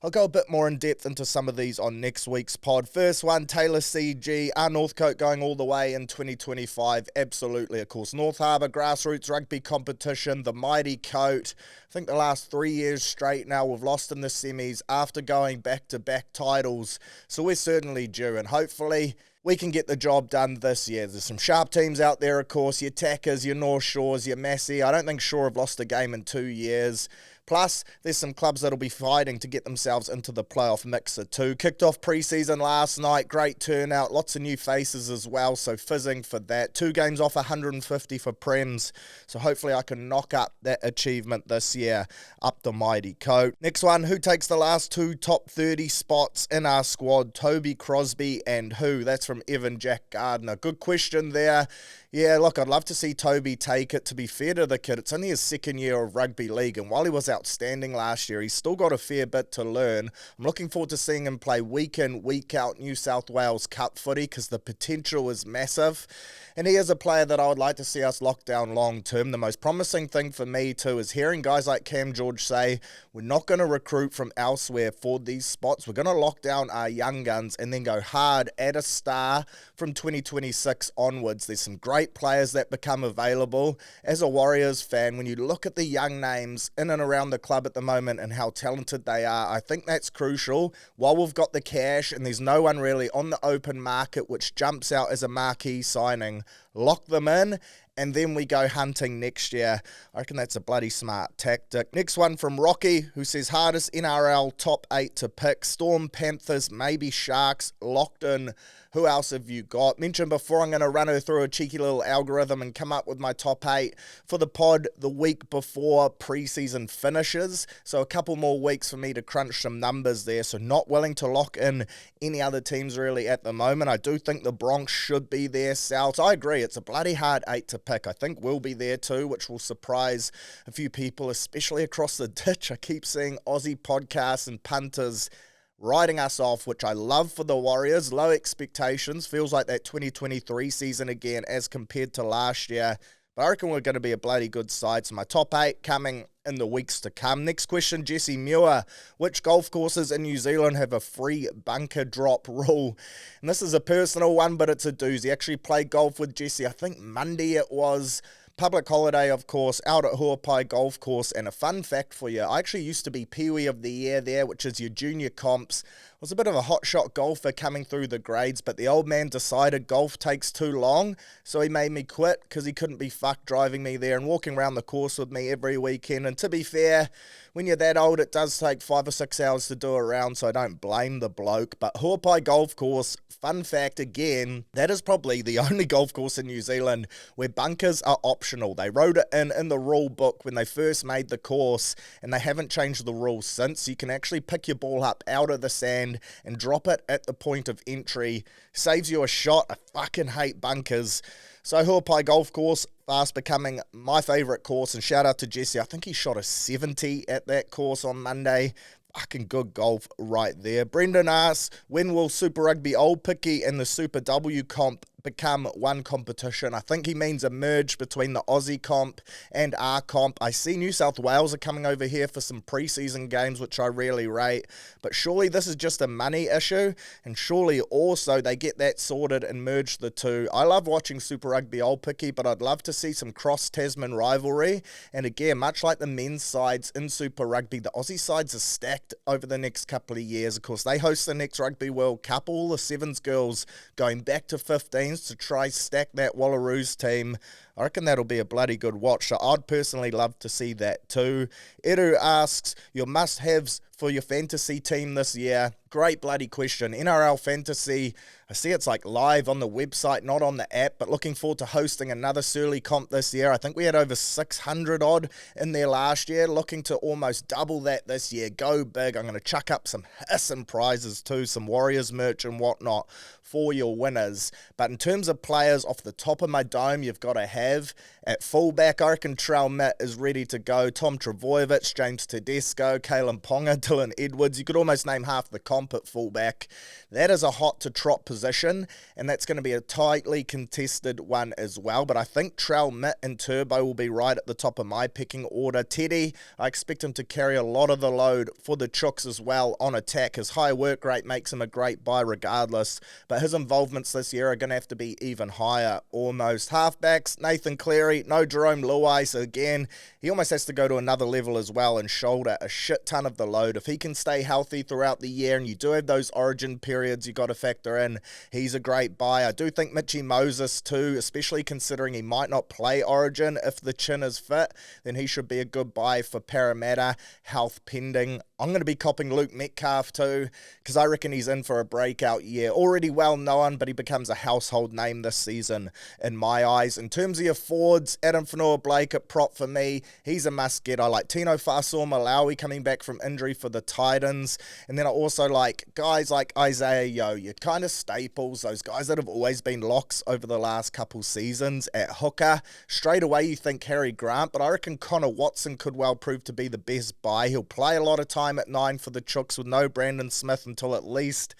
I'll go a bit more in depth into some of these on next week's pod. First one, Taylor CG. Are Northcote going all the way in 2025? Absolutely, of course. North Harbour grassroots rugby competition, the mighty coat. I think the last 3 years straight now we've lost in the semis after going back-to-back titles. So we're certainly due, and hopefully we can get the job done this year. There's some sharp teams out there, of course. Your Tackers, your North Shores, your Massey. I don't think Shore have lost a game in 2 years. Plus, there's some clubs that'll be fighting to get themselves into the playoff mixer too. Kicked off pre-season last night. Great turnout. Lots of new faces as well, so fizzing for that. 2 games off 150 for Prems. So hopefully I can knock up that achievement this year. Up the mighty coat. Next one, who takes the last 2 top 30 spots in our squad? Toby Crosby and who? That's from Evan Jack Gardner. Good question there. Yeah, look, I'd love to see Toby take it. To be fair to the kid, it's only his second year of rugby league, and while he was outstanding last year, he's still got a fair bit to learn. I'm looking forward to seeing him play week in, week out New South Wales Cup footy because the potential is massive. And he is a player that I would like to see us lock down long term. The most promising thing for me too is hearing guys like Cam George say, we're not going to recruit from elsewhere for these spots. We're going to lock down our young guns and then go hard at a star from 2026 onwards. There's some great players that become available. As a Warriors fan, when you look at the young names in and around the club at the moment and how talented they are, I think that's crucial. While we've got the cash and there's no one really on the open market which jumps out as a marquee signing, lock them in, and then we go hunting next year. I reckon that's a bloody smart tactic. Next one from Rocky, who says hardest NRL top 8 to pick. Storm, Panthers, maybe Sharks, locked in. Who else have you got? Mentioned before, I'm going to run her through a cheeky little algorithm and come up with my top 8 for the pod the week before preseason finishes. So a couple more weeks for me to crunch some numbers there. So not willing to lock in any other teams really at the moment. I do think the Bronx should be there. South, I agree. It's a bloody hard 8 to pick. I think we'll be there too, which will surprise a few people, especially across the ditch. I keep seeing Aussie podcasts and punters writing us off, which I love for the Warriors. Low expectations. Feels like that 2023 season again as compared to last year. But I reckon we're going to be a bloody good side. So my top 8 coming in the weeks to come. Next question, Jesse Muir. Which golf courses in New Zealand have a free bunker drop rule? And this is a personal one, but it's a doozy. Actually played golf with Jesse, I think Monday it was. Public holiday, of course, out at Huapai Golf Course. And a fun fact for you, I actually used to be Pee-wee of the Year there, which is your junior comps. I was a bit of a hotshot golfer coming through the grades, but the old man decided golf takes too long, so he made me quit because he couldn't be fucked driving me there and walking around the course with me every weekend. And to be fair, when you're that old, it does take 5 or 6 hours to do a round, so I don't blame the bloke. But Huapai Golf Course, fun fact again, that is probably the only golf course in New Zealand where bunkers are optional. They wrote it in the rule book when they first made the course, and they haven't changed the rules since. You can actually pick your ball up out of the sand and drop it at the point of entry. Saves you a shot. I fucking hate bunkers. So Huapai Golf Course, fast becoming my favourite course. And shout out to Jesse. I think he shot a 70 at that course on Monday. Fucking good golf right there. Brendan asks, when will Super Rugby Old Picky and the Super W comp become one competition? I think he means a merge between the Aussie comp and our comp. I see New South Wales are coming over here for some preseason games, which I really rate, but surely this is just a money issue, and surely also they get that sorted and merge the two. I love watching Super Rugby Old Picky, but I'd love to see some cross-Tasman rivalry, and again, much like the men's sides in Super Rugby, the Aussie sides are stacked over the next couple of years. Of course, they host the next Rugby World Cup, all the Sevens girls going back to 15s to try stack that Wallaroos team. I reckon that'll be a bloody good watch, so I'd personally love to see that too. Edu asks, your must-haves for your fantasy team this year? Great bloody question. NRL Fantasy, I see it's like live on the website, not on the app, but looking forward to hosting another Surly comp this year. I think we had over 600 odd in there last year, looking to almost double that this year. Go big. I'm going to chuck up some hissing prizes too, some Warriors merch and whatnot for your winners. But in terms of players off the top of my dome, you've got to have at fullback, I reckon Trell Mitt is ready to go. Tom Trbojevic, James Tedesco, Kalen Ponga, Dylan Edwards. You could almost name half the comp at fullback. That is a hot to trot position, and that's going to be a tightly contested one as well. But I think Trell Mitt and Turbo will be right at the top of my picking order. Teddy, I expect him to carry a lot of the load for the Chooks as well on attack. His high work rate makes him a great buy regardless, but his involvements this year are going to have to be even higher almost. Halfbacks, Nathan Cleary, no Jerome Luai, so again, he almost has to go to another level as well and shoulder a shit ton of the load. If he can stay healthy throughout the year, and you do have those origin periods you got to factor in, he's a great buy. I do think Mitchy Moses too, especially considering he might not play origin. If the chin is fit, then he should be a good buy for Parramatta, health pending. I'm going to be copping Luke Metcalf too, because I reckon he's in for a breakout year. Already well known, but he becomes a household name this season in my eyes. In terms of your forwards, Adam Fanua-Blake at prop for me, he's a must-get. I like Tino Fa'asua-Malawi coming back from injury for the Titans. And then I also like guys like Isaiah Yeo, your kind of staples, those guys that have always been locks over the last couple seasons at hooker. Straight away you think Harry Grant, but I reckon Connor Watson could well prove to be the best buy. He'll play a lot of time at 9 for the Chooks with no Brandon Smith until at least,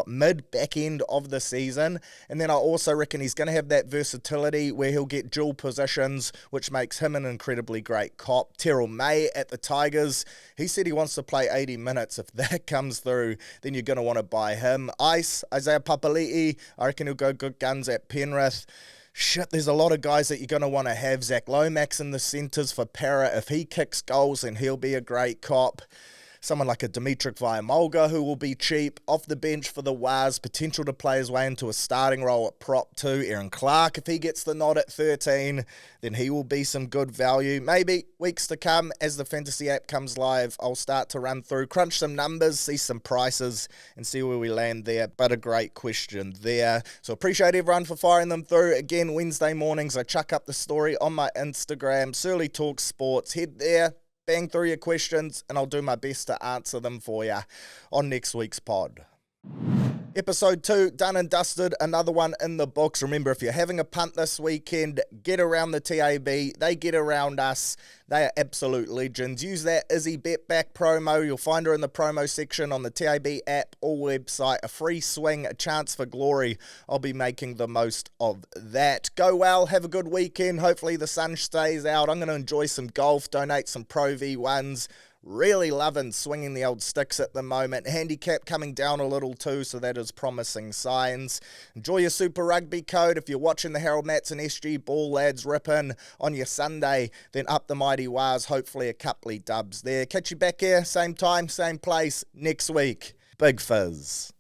mid-back end of the season. And then I also reckon he's going to have that versatility where he'll get dual positions, which makes him an incredibly great cop. Terrell May at the Tigers, he said he wants to play 80 minutes. If that comes through, then you're going to want to buy him. Isaiah Papali'i, I reckon he'll go good guns at Penrith. Shit, there's a lot of guys that you're going to want to have. Zach Lomax in the centres for Para. If he kicks goals, then he'll be a great cop. Someone like a Dimitri Vayamolga, who will be cheap, off the bench for the Waz, potential to play his way into a starting role at prop 2. Aaron Clark, if he gets the nod at 13, then he will be some good value. Maybe weeks to come, as the fantasy app comes live, I'll start to run through, crunch some numbers, see some prices, and see where we land there. But a great question there. So appreciate everyone for firing them through. Again, Wednesday mornings, I chuck up the story on my Instagram, Surly Talk Sports. Head there, bang through your questions, and I'll do my best to answer them for you on next week's pod. Episode 2, done and dusted, another one in the books. Remember, if you're having a punt this weekend, get around the TAB. They get around us. They are absolute legends. Use that Izzy Bet Back promo. You'll find her in the promo section on the TAB app or website. A free swing, a chance for glory. I'll be making the most of that. Go well. Have a good weekend. Hopefully the sun stays out. I'm going to enjoy some golf, donate some Pro V1s. Really loving swinging the old sticks at the moment. Handicap coming down a little too, so that is promising signs. Enjoy your Super Rugby code. If you're watching the Harold Matson SG Ball Lads ripping on your Sunday, then up the mighty wires. Hopefully a couple of dubs there. Catch you back here, same time, same place, next week. Big Fizz.